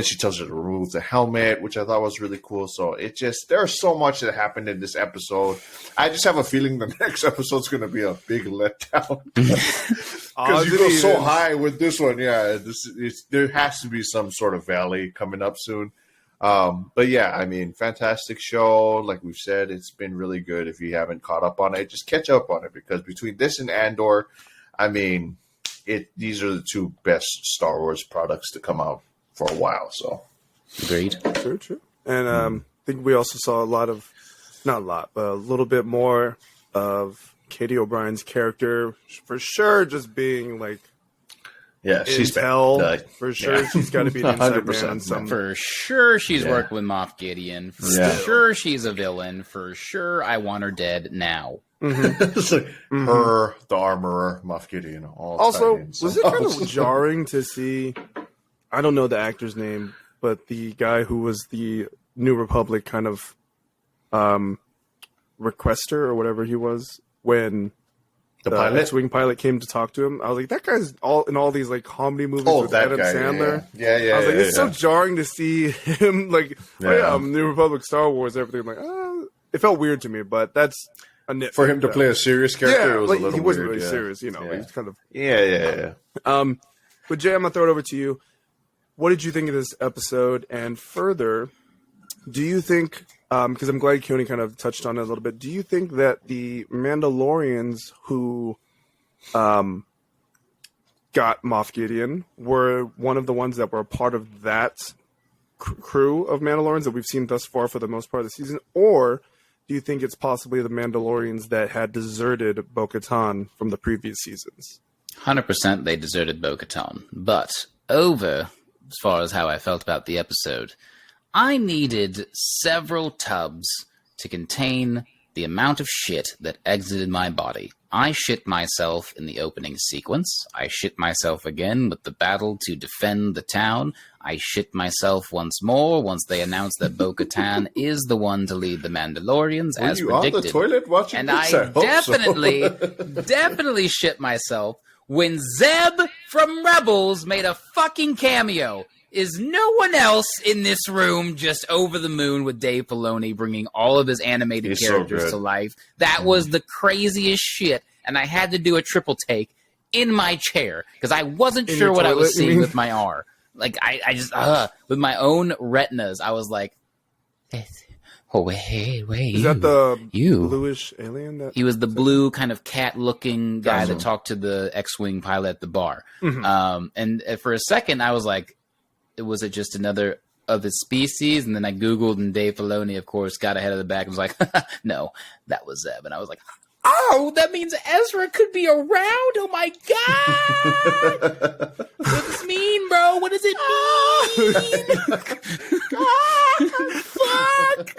she tells her to remove the helmet, which I thought was really cool. So there's so much that happened in this episode. I just have a feeling the next episode's going to be a big letdown, because you go so high with this one. Yeah, there has to be some sort of valley coming up soon. But yeah, I mean, fantastic show. Like we've said, it's been really good. If you haven't caught up on it, just catch up on it, because between this and Andor, I mean, these are the two best Star Wars products to come out for a while. So agreed. True. And I think we also saw a little bit more of Katie O'Brien's character, for sure, just being like, yeah, she's intel. For sure, she's got to be an inside man on some. For sure, she's worked with Moff Gideon. For sure, she's a villain. For sure, I want her dead now. It's like her, the Armorer, Moff Gideon. Also, was it kind of jarring to see? I don't know the actor's name, but the guy who was the New Republic kind of requester or whatever he was, when the X-Wing pilot came to talk to him, I was like, that guy's in all these like comedy movies with Adam Sandler. Yeah. I was like, it's so jarring to see him like, New Republic, Star Wars, everything. I'm like, it felt weird to me, but that's a nitpick. For him to play a serious character, it was like, a little he wasn't weird, really serious, you know. Yeah. He's kind of yeah. But Jay, I'm gonna throw it over to you. What did you think of this episode? And further, do you think, because I'm glad Keone kind of touched on it a little bit, do you think that the Mandalorians who got Moff Gideon were one of the ones that were a part of that crew of Mandalorians that we've seen thus far for the most part of the season, or do you think it's possibly the Mandalorians that had deserted Bo-Katan from the previous seasons? 100% they deserted Bo-Katan. But over, as far as how I felt about the episode, I needed several tubs to contain the amount of shit that exited my body. I shit myself in the opening sequence. I shit myself again with the battle to defend the town. I shit myself once more once they announced that Bo-Katan is the one to lead the Mandalorians, Were as you predicted. on the toilet watching And this? I hope definitely, so. definitely shit myself when Zeb from Rebels made a fucking cameo. Is no one else in this room just over the moon with Dave Filoni bringing all of his animated characters to life? That was the craziest shit, and I had to do a triple take in my chair because I wasn't sure what I was seeing with my R. Like, I just, with my own retinas, I was like, oh, wait. Is that the bluish alien? That he was the blue kind of cat-looking guy that talked to the X-Wing pilot at the bar. Mm-hmm. And for a second, I was like, was it just another of its species? And then I Googled, and Dave Filoni, of course, got ahead of the back and was like, no, that was Zeb. And I was like, oh, that means Ezra could be around. Oh, my God. What does this mean, bro? What does it mean? Fuck.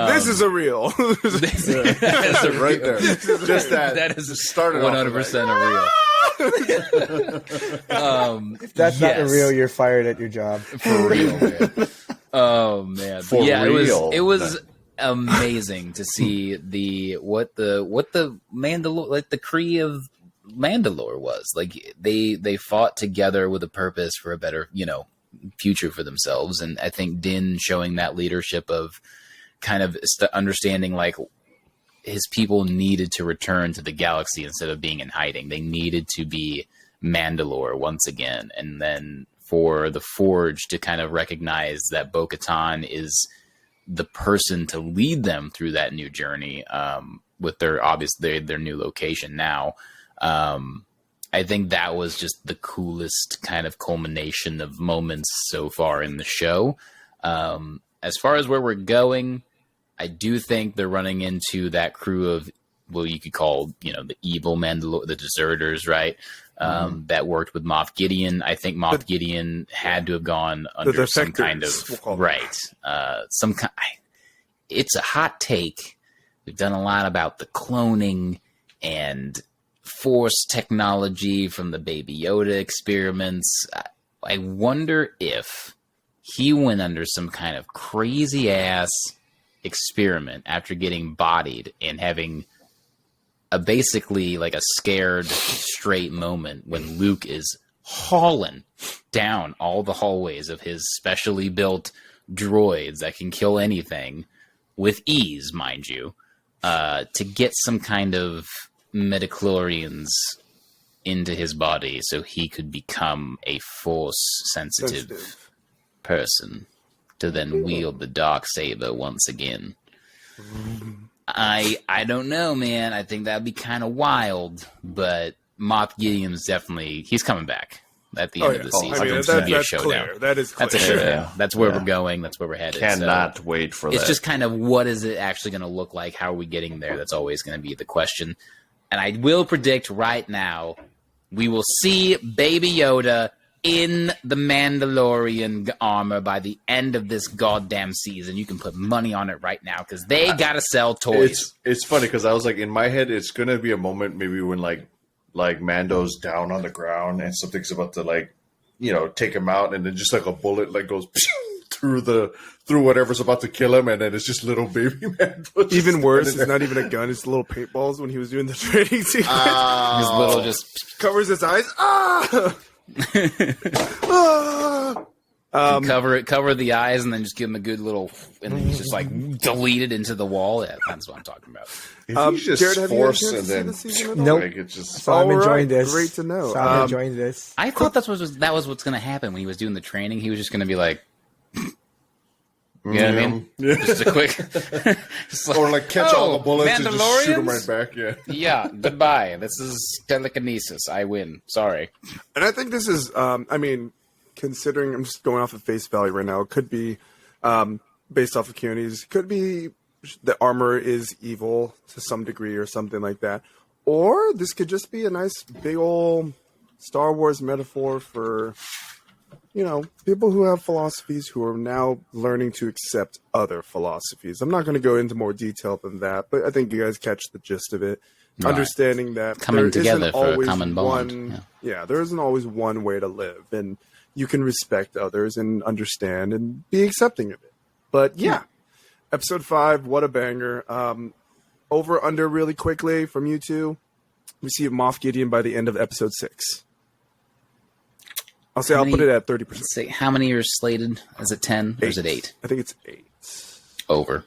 This is a real. That is a right there. Just that is started 100% a real. If that's not a real, you're fired at your job. For real, man. Oh man. For real. It was amazing to see what the Mandalore, like the Kree of Mandalore was. Like they fought together with a purpose for a better, future for themselves. And I think Din showing that leadership of kind of understanding like his people needed to return to the galaxy instead of being in hiding. They needed to be Mandalore once again. And then for the Forge to kind of recognize that Bo-Katan is the person to lead them through that new journey, with their new location now. I think that was just the coolest kind of culmination of moments so far in the show. As far as where we're going, I do think they're running into that crew of, well, you could call, the evil Mandalore, the deserters, right? That worked with Moff Gideon. I think Moff Gideon had to have gone under some kind of, right. It's a hot take. We've done a lot about the cloning and Force technology from the Baby Yoda experiments. I wonder if he went under some kind of crazy ass experiment after getting bodied and having basically like a scared straight moment when Luke is hauling down all the hallways of his specially built droids that can kill anything with ease, mind you, to get some kind of midichlorians into his body so he could become a force sensitive person to then wield the dark saber once again. I don't know, man. I think that'd be kind of wild, but Moff Gideon's definitely, he's coming back at the end of the season. It's going to be a showdown. Clear. That is clear. That's a showdown. That's where we're going. That's where we're headed. Cannot wait for that. It's just kind of, what is it actually going to look like? How are we getting there? That's always going to be the question. And I will predict right now, we will see Baby Yoda in the Mandalorian armor by the end of this goddamn season. You can put money on it right now because they gotta sell toys. It's funny because I was like, in my head, it's gonna be a moment maybe when like Mando's down on the ground and something's about to take him out, and then just like a bullet goes through whatever's about to kill him, and then it's just little baby Mando. Even worse, it's not even a gun; it's little paintballs. When he was doing the training sequence, his little just covers his eyes. Cover the eyes, and then just give him a good little, and then he's just like deleted into the wall. Yeah, that's what I'm talking about. He's just Jared, have you forced had a and chance to see then this season at all? Nope. it's just So I'm All enjoying right. this. Great to know. So I'm enjoying this. I thought that was what's going to happen when he was doing the training. He was just going to be like, you know what I mean? Yeah. Just a quick, just or catch all the bullets and just shoot them Mandalorians? right back. Yeah. Yeah, goodbye. This is telekinesis. I win. Sorry. And I think this is, considering I'm just going off of face value right now. It could be based off of Keanu's. Could be the armor is evil to some degree or something like that. Or this could just be a nice big old Star Wars metaphor for, people who have philosophies who are now learning to accept other philosophies. I'm not going to go into more detail than that, but I think you guys catch the gist of it. Right. Understanding that coming together for a common bond. There isn't always one way to live, and you can respect others and understand and be accepting of it. But episode 5, what a banger. Over under really quickly from you two. We see Moff Gideon by the end of episode 6. I'll put it at 30%. Let's see, how many are slated? Is it 10 or is it 8? I think it's 8. Over.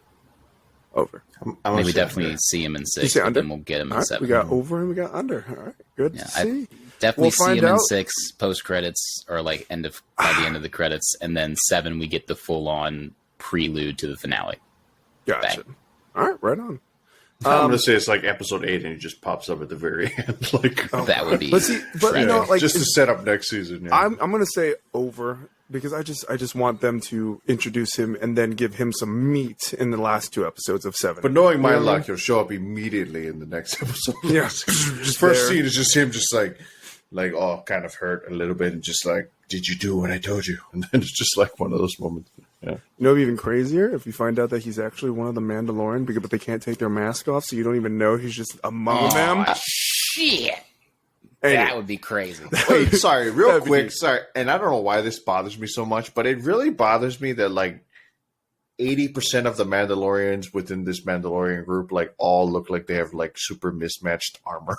Maybe definitely see him in 6, but then we'll get him in 7. We got over and we got under. All right, good to see. Definitely see him in 6 post credits or like by the end of the credits, and then 7 we get the full on prelude to the finale. Gotcha. Bang. All right, right on. I'm going to say it's like episode 8 and he just pops up at the very end. That would be. But just to set up next season. Yeah. I'm going to say over because I just want them to introduce him and then give him some meat in the last 2 episodes of 7. But knowing my luck, he'll show up immediately in the next episode. Yeah. Just first scene is just him just like kind of hurt a little bit and just like, did you do what I told you? And then it's just like one of those moments. Yeah. Even crazier if you find out that he's actually one of the Mandalorian, but they can't take their mask off, so you don't even know he's just among them. Shit! Anyway. That would be crazy. Wait, sorry, real quick, sorry, and I don't know why this bothers me so much, but it really bothers me that like 80% of the Mandalorians within this Mandalorian group all look like they have super mismatched armor.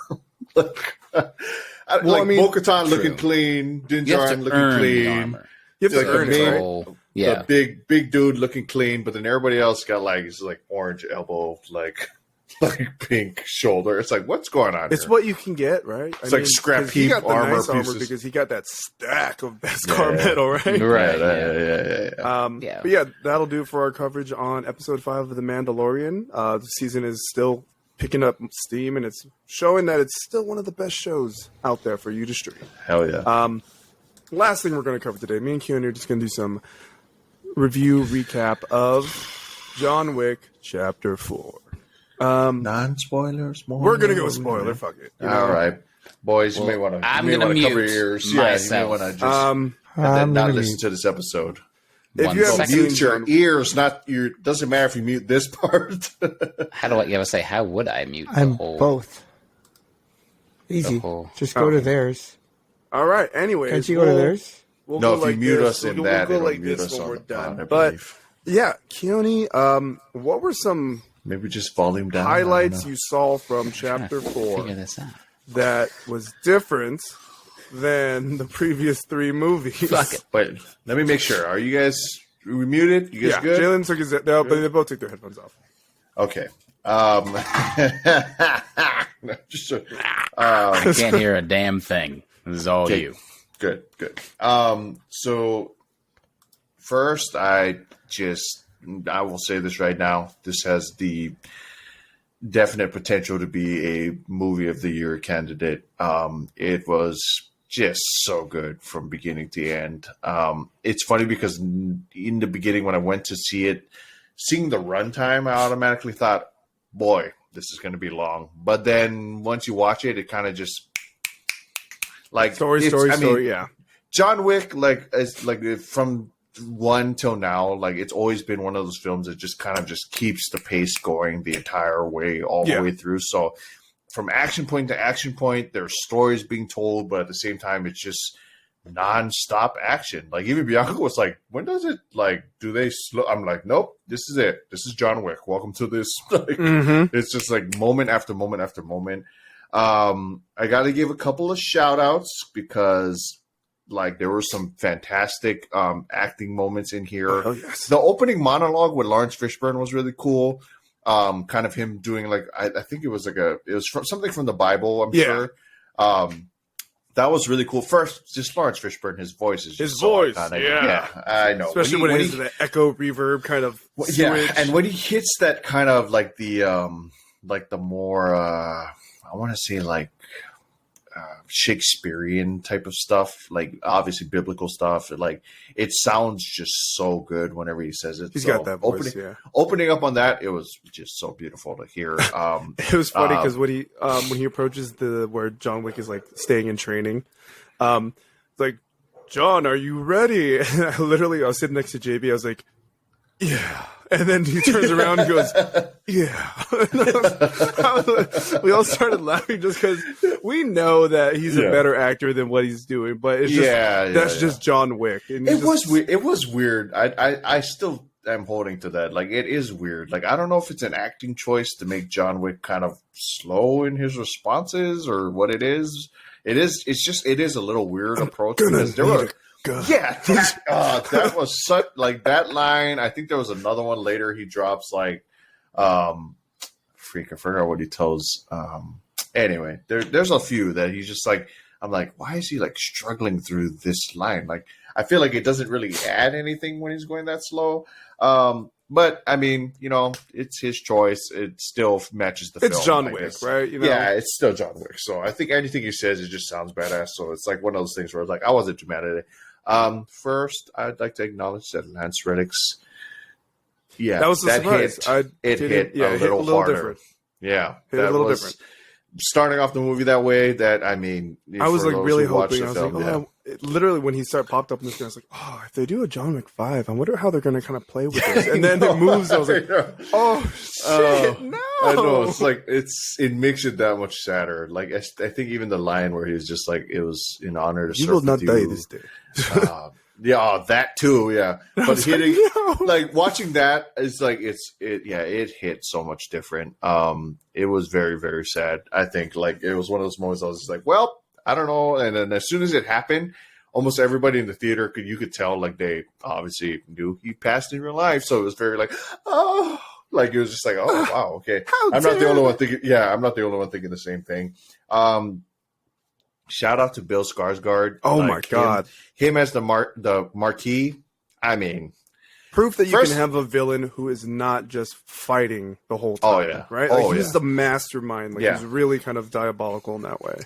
Bo-Katan looking clean, Din Djarin looking clean. You have to earn it, right? Yeah, the big dude looking clean, but then everybody else got it's orange elbow, pink shoulder. It's like, what's going on? It's what you can get, right? It's scrap heap armor pieces because he got that stack of Beskar metal, right? Right. Yeah. But that'll do for our coverage on episode 5 of The Mandalorian. The season is still picking up steam, and it's showing that it's still one of the best shows out there for you to stream. Hell yeah. Last thing we're going to cover today, me and Keanu are just going to do some review recap of John Wick Chapter 4. Non-spoilers. We're going to go spoiler. Fuck it. All right. Boys, you may want to cover your ears. Myself. You may want to just not listen to this episode. If you haven't mute your ears, not your. Doesn't matter if you mute this part. How would I mute the whole? Both. Easy. Just go to theirs. All right. Anyways, can't you go to theirs? If you mute us in that, we'll go like this when we're done. But Keone, what were some maybe just volume down highlights you saw from Chapter 4 figure this out. that was different than the previous 3 movies? Fuck it. Wait, let me make sure. Are you guys muted? You guys good? Jalen took his. No, but they both took their headphones off. Okay. I can't hear a damn thing. This is all you. Good. So first, I will say this right now. This has the definite potential to be a movie of the year candidate. It was just so good from beginning to end. It's funny because in the beginning when I went to see it, seeing the runtime, I automatically thought, boy, this is going to be long. But then once you watch it, it kind of just story. Yeah. John Wick, from 1 till now, it's always been one of those films that just kind of just keeps the pace going the entire way, all the way through. So from action point to action point, there's stories being told, but at the same time, it's just non-stop action. Even Bianca was like, when does it, do they slow? I'm like, nope, this is it. This is John Wick. Welcome to this. It's just moment after moment after moment. I got to give a couple of shout outs because there were some fantastic acting moments in here. Oh, yes. The opening monologue with Lawrence Fishburne was really cool. Kind of him doing I think it was something from the Bible, I'm sure. That was really cool. First, just Lawrence Fishburne, his voice is just iconic. Yeah, I know. Especially when he the echo reverb kind of switch. Yeah, and when he hits that kind of the more I want to say Shakespearean type of stuff, like obviously biblical stuff. Like it sounds just so good whenever he says it. He's got that voice. Opening up on that, it was just so beautiful to hear. It was funny because when he approaches where John Wick is like staying in training, it's like, John, are you ready? And I was sitting next to JB. I was like, yeah. And then he turns around and goes, yeah. We all started laughing just because we know that he's a better actor than what he's doing. But it's just, just John Wick. And it was weird. I still am holding to that. Like, it is weird. Like, I don't know if it's an acting choice to make John Wick kind of slow in his responses or what it is. It is a little weird approach because there were. That was such like that line. I think there was another one later. He drops like, I forgot what he tells. Anyway, there's a few that he's just like, I'm like, why is he like struggling through this line? Like, I feel like it doesn't really add anything when he's going that slow. But I mean, it's his choice. It still matches the film. It's John Wick, right? Yeah, it's still John Wick. So I think anything he says, it just sounds badass. So it's like one of those things where it's like, I wasn't too mad at it. First, I'd like to acknowledge that Lance Reddick's. Yeah, that was a surprise. It hit a little harder. Different. Yeah, hit a little different. Starting off the movie that way, that I mean, I was like really hoping. I was like, literally when he popped up in the screen, I was like, oh, if they do a John Wick 5, I wonder how they're going to kind of play with this. And then it moves. I was like, oh shit, no! I know, it's like it makes it that much sadder. Like I think even the line where he's just like, it was in honor to serve you will not with die you. this day. Yeah, that too. Yeah, but hitting like, no. Like watching that is like it hit so much different. It was very, very sad. I think like it was one of those moments I was just like, well, I don't know. And then as soon as it happened, almost everybody in the theater you could tell like they obviously knew he passed in real life. So it was very like, oh, like it was just like, oh wow, okay. I'm not the only one thinking. Yeah, I'm not the only one thinking the same thing. Shout out to Bill Skarsgård. Oh my god, him as the Marquis. I mean, proof that you can have a villain who is not just fighting the whole time. Oh yeah, right. Like he's the mastermind. Like he's really kind of diabolical in that way.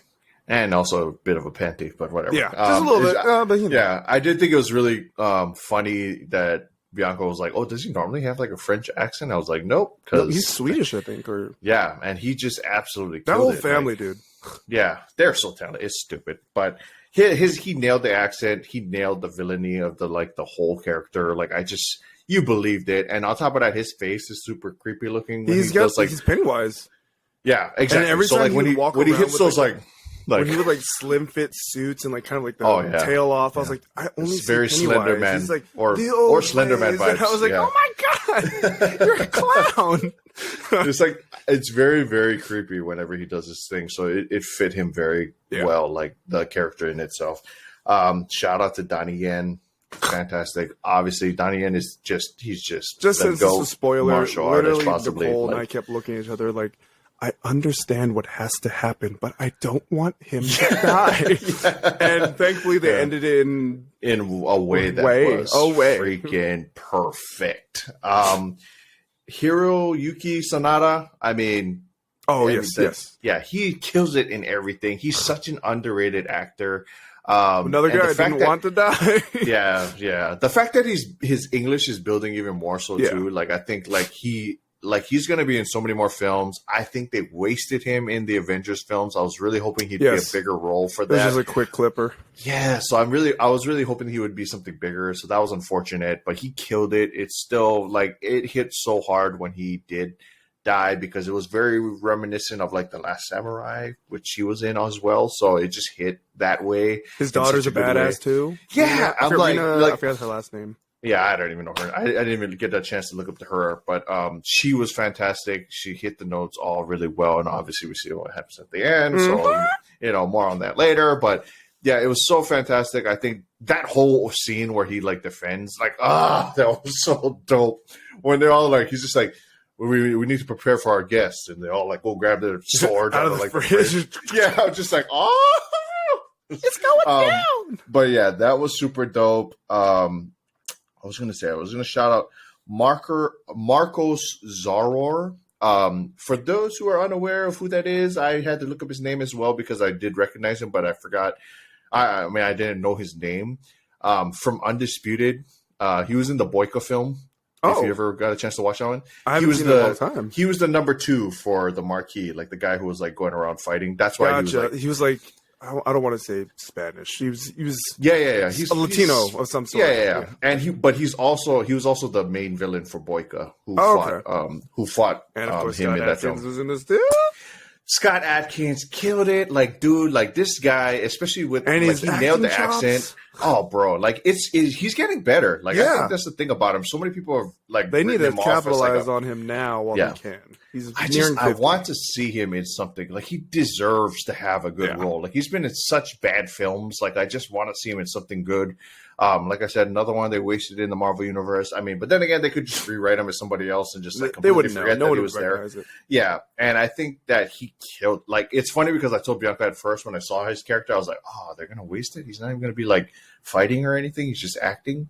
And also a bit of a panty, but whatever. Yeah, just a little bit. But, Yeah, I did think it was really funny that Bianca was like, "Oh, does he normally have like a French accent?" I was like, "Nope," because he's Swedish, I think. Or yeah, and he just absolutely that killed whole it. family, like, dude. Yeah, they're so talented. It's stupid, but he nailed the accent. He nailed the villainy of the whole character. Like you believed it, and on top of that, his face is super creepy looking. He's Pennywise. Yeah, exactly. And every time when he hits those like when he would like slim fit suits and like kind of like the tail off, I was like, I only see very Slender Man. He's like or Slender Man vibes. And I was like, oh my god, you're a clown. It's like it's very, very creepy whenever he does this thing. So it fit him very well, like the character in itself. Shout out to Donnie Yen. Fantastic. Obviously, Donnie Yen is just as a spoiler, martial artist, literally possibly. Nicole and I kept looking at each other like, I understand what has to happen, but I don't want him to die. And thankfully, they ended it in a way that was freaking perfect. Hiroyuki Sanada, I mean, yes. Yeah, he kills it in everything. He's such an underrated actor. Another guy didn't want to die. yeah. The fact that his English is building even more so too. Like I think he's going to be in so many more films. I think they wasted him in the Avengers films. I was really hoping he'd be a bigger role for that. This is a quick clipper. Yeah, so I was really hoping he would be something bigger. So that was unfortunate, but he killed it. It's still like it hit so hard when he did die because it was very reminiscent of like The Last Samurai, which he was in as well. So it just hit that way. His daughter's a badass too. Yeah, I forgot her last name. Yeah, I don't even know her. I didn't even get that chance to look up to her, but she was fantastic. She hit the notes all really well, and obviously we see what happens at the end. Mm-hmm. So, more on that later. But yeah, it was so fantastic. I think that whole scene where he like defends, like, that was so dope. When they're all like, he's just like, we need to prepare for our guests, and they all like go grab their sword out of the fridge. Yeah, I was just like, it's going down. But yeah, that was super dope. I was going to shout out Marcos Zaror. For those who are unaware of who that is, I had to look up his name as well because I did recognize him, but I forgot. I mean, I didn't know his name. From Undisputed, he was in the Boyka film. If you ever got a chance to watch that one, I haven't seen it in a long time. He was the number 2 for the Marquis, like the guy who was like going around fighting. That's why he was like I don't want to say Spanish. He was yeah. He's a Latino of some sort. Yeah. And he was also the main villain for Boyka, who fought and of course him Scott in that Adkins film. was in this too. Scott Adkins killed it, like dude, like this guy, especially with and like, he nailed the accent. Oh, bro, like he's getting better. Like I think that's the thing about him. So many people are like they need to capitalize on him now while they can. I want to see him in something like he deserves to have a good role. Like he's been in such bad films. Like I just want to see him in something good. Like I said, another one they wasted in the Marvel Universe. I mean, but then again, they could just rewrite him as somebody else and just like completely forget that he was there. It. Yeah, and I think that he killed. Like it's funny because I told Bianca at first when I saw his character, I was like, oh, they're gonna waste it. He's not even gonna be like fighting or anything. He's just acting.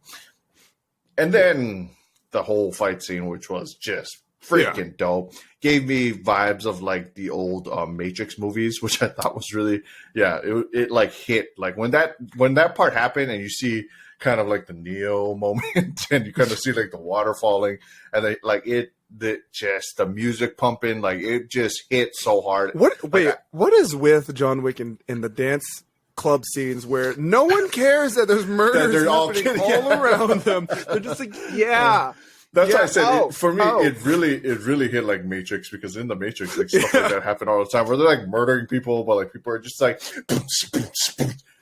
And then the whole fight scene, which was just freaking dope, gave me vibes of like the old Matrix movies, which I thought was really it like hit like when that part happened and you see kind of like the Neo moment and you kind of see like the water falling and they like the music pumping, like it just hit so hard. What is with John Wick in the dance club scenes where no one cares that there's murders happening all around them? They're just like, That's why I said for me, it really hit like Matrix because in the Matrix, like stuff like that happened all the time where they're like murdering people, but like people are just like,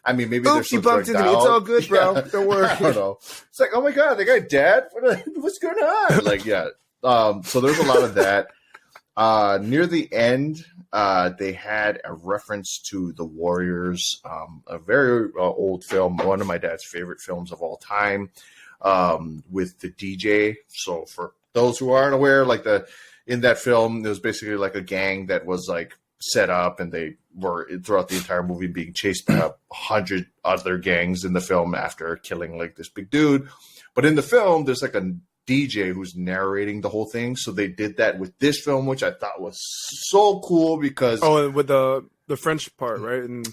I mean, maybe they're so drugged out. It's all good, bro. Don't worry. I don't know. It's like, oh my god, the guy dead? What's going on? Like, so there's a lot of that. Near the end, they had a reference to The Warriors, a very old film, one of my dad's favorite films of all time. With the DJ. So for those who aren't aware, like in that film, it was basically like a gang that was like set up and they were throughout the entire movie being chased by 100 other gangs in the film after killing like this big dude. But in the film, there's like a DJ who's narrating the whole thing. So they did that with this film, which I thought was so cool because with the French part, right? And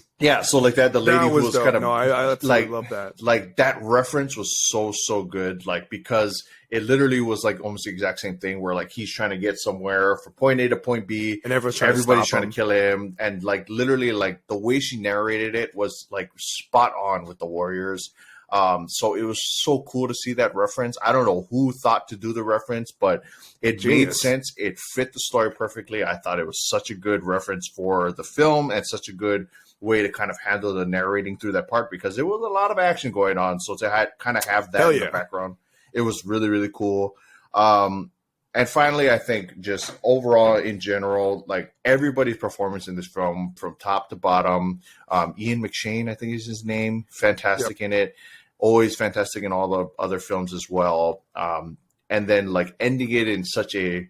so like that, the lady who was dope. kind of I absolutely love that. Like that reference was so good, like because it literally was like almost the exact same thing where like he's trying to get somewhere from point A to point B, and everybody's trying to kill him, and like literally like the way she narrated it was like spot on with the Warriors. So it was so cool to see that reference. I don't know who thought to do the reference, but it made sense. It fit the story perfectly. I thought it was such a good reference for the film and such a good way to kind of handle the narrating through that part because there was a lot of action going on. So to kind of have that in the background, it was really, really cool. And finally, I think just overall in general, like everybody's performance in this film from top to bottom, Ian McShane, I think is his name, fantastic in it. Always fantastic in all the other films as well. And then like ending it in such a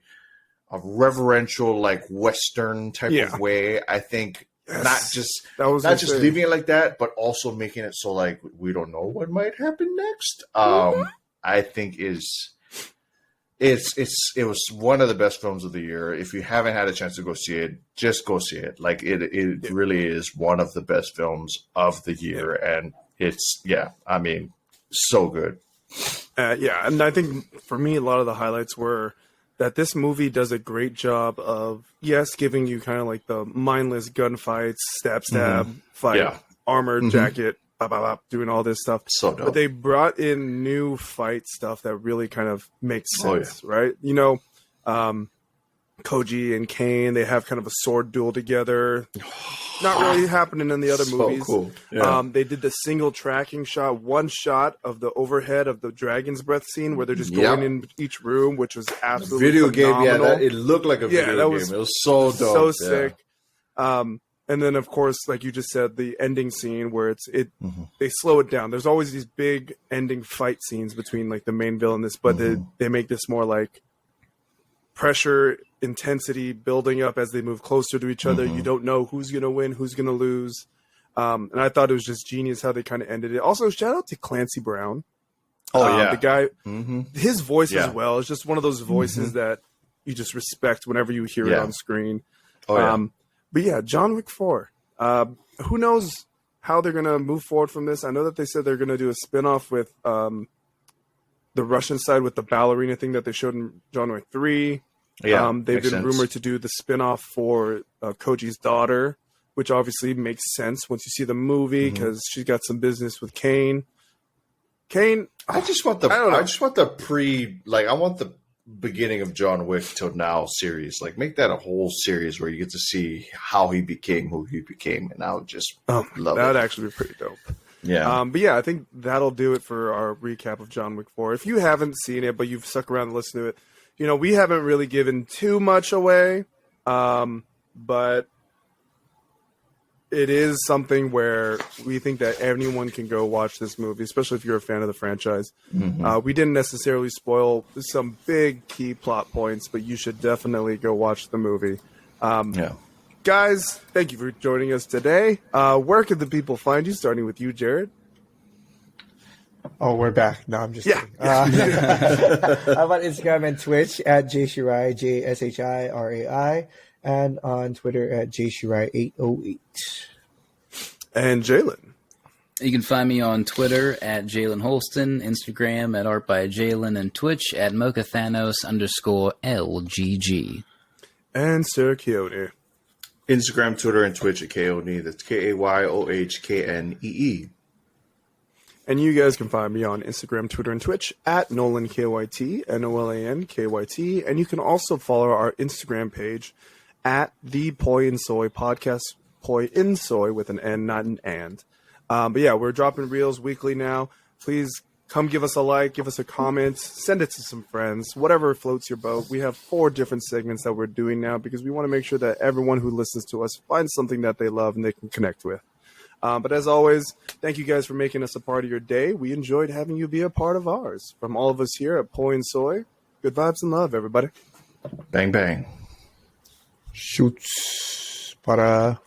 reverential, like Western type of way. I think not just leaving it like that, but also making it so like we don't know what might happen next. I think it was one of the best films of the year. If you haven't had a chance to go see it, just go see it. Like it really is one of the best films of the year. And it's, I mean, so good. And I think for me, a lot of the highlights were that this movie does a great job of, giving you kind of like the mindless gunfights, stab, fight, armored jacket, doing all this stuff. So dope. But they brought in new fight stuff that really kind of makes sense, right? You know, Koji and Kane, they have kind of a sword duel together. Not really happening in the other movies. Cool. Yeah. They did the single tracking shot, one shot of the overhead of the dragon's breath scene where they're just going in each room, which was absolutely phenomenal. Game. It looked like a video game. It was so dope. So sick. And then, of course, like you just said, the ending scene where they slow it down. There's always these big ending fight scenes between like the main villain, but they make this more like pressure, intensity building up as they move closer to each other. You don't know who's going to win, who's going to lose. And I thought it was just genius how they kind of ended it. Also, shout out to Clancy Brown. The guy, his voice as well. It's just one of those voices that you just respect whenever you hear it on screen. Oh, yeah. But yeah, John Wick 4. Who knows how they're going to move forward from this? I know that they said they're going to do a spinoff with the Russian side with the ballerina thing that they showed in John Wick 3. Yeah, they've been rumored to do the spinoff for Koji's daughter, which obviously makes sense once you see the movie because she's got some business with Kane. I just want the beginning of John Wick till now series. Like, make that a whole series where you get to see how he became who he became, and I would just love it. That would actually be pretty dope. Yeah. But yeah, I think that'll do it for our recap of John Wick 4. If you haven't seen it, but you've stuck around to listen to it, you know, we haven't really given too much away, but it is something where we think that anyone can go watch this movie, especially if you're a fan of the franchise. We didn't necessarily spoil some big key plot points, but you should definitely go watch the movie. Guys, thank you for joining us today. Where can the people find you, starting with you, Jared? Oh, we're back. No, I'm just kidding. I'm on Instagram and Twitch at JShirai, JShirai, and on Twitter at JShirai808. And Jalen? You can find me on Twitter at Jalen Holston, Instagram at Art by Jalen, and Twitch at MochaThanos_LGG. And Sir Keone? Instagram, Twitter, and Twitch at Kayonee. That's KAYOHKNEE. And you guys can find me on Instagram, Twitter, and Twitch at NolanKYT, NOLANKYT. And you can also follow our Instagram page at the Poi N Soy podcast, Poi N Soy with an N, not an and. But yeah, we're dropping reels weekly now. Please come give us a like, give us a comment, send it to some friends, whatever floats your boat. We have 4 different segments that we're doing now because we want to make sure that everyone who listens to us finds something that they love and they can connect with. But as always, thank you guys for making us a part of your day. We enjoyed having you be a part of ours. From all of us here at Poi N Soy, good vibes and love, everybody. Bang, bang. Shoots para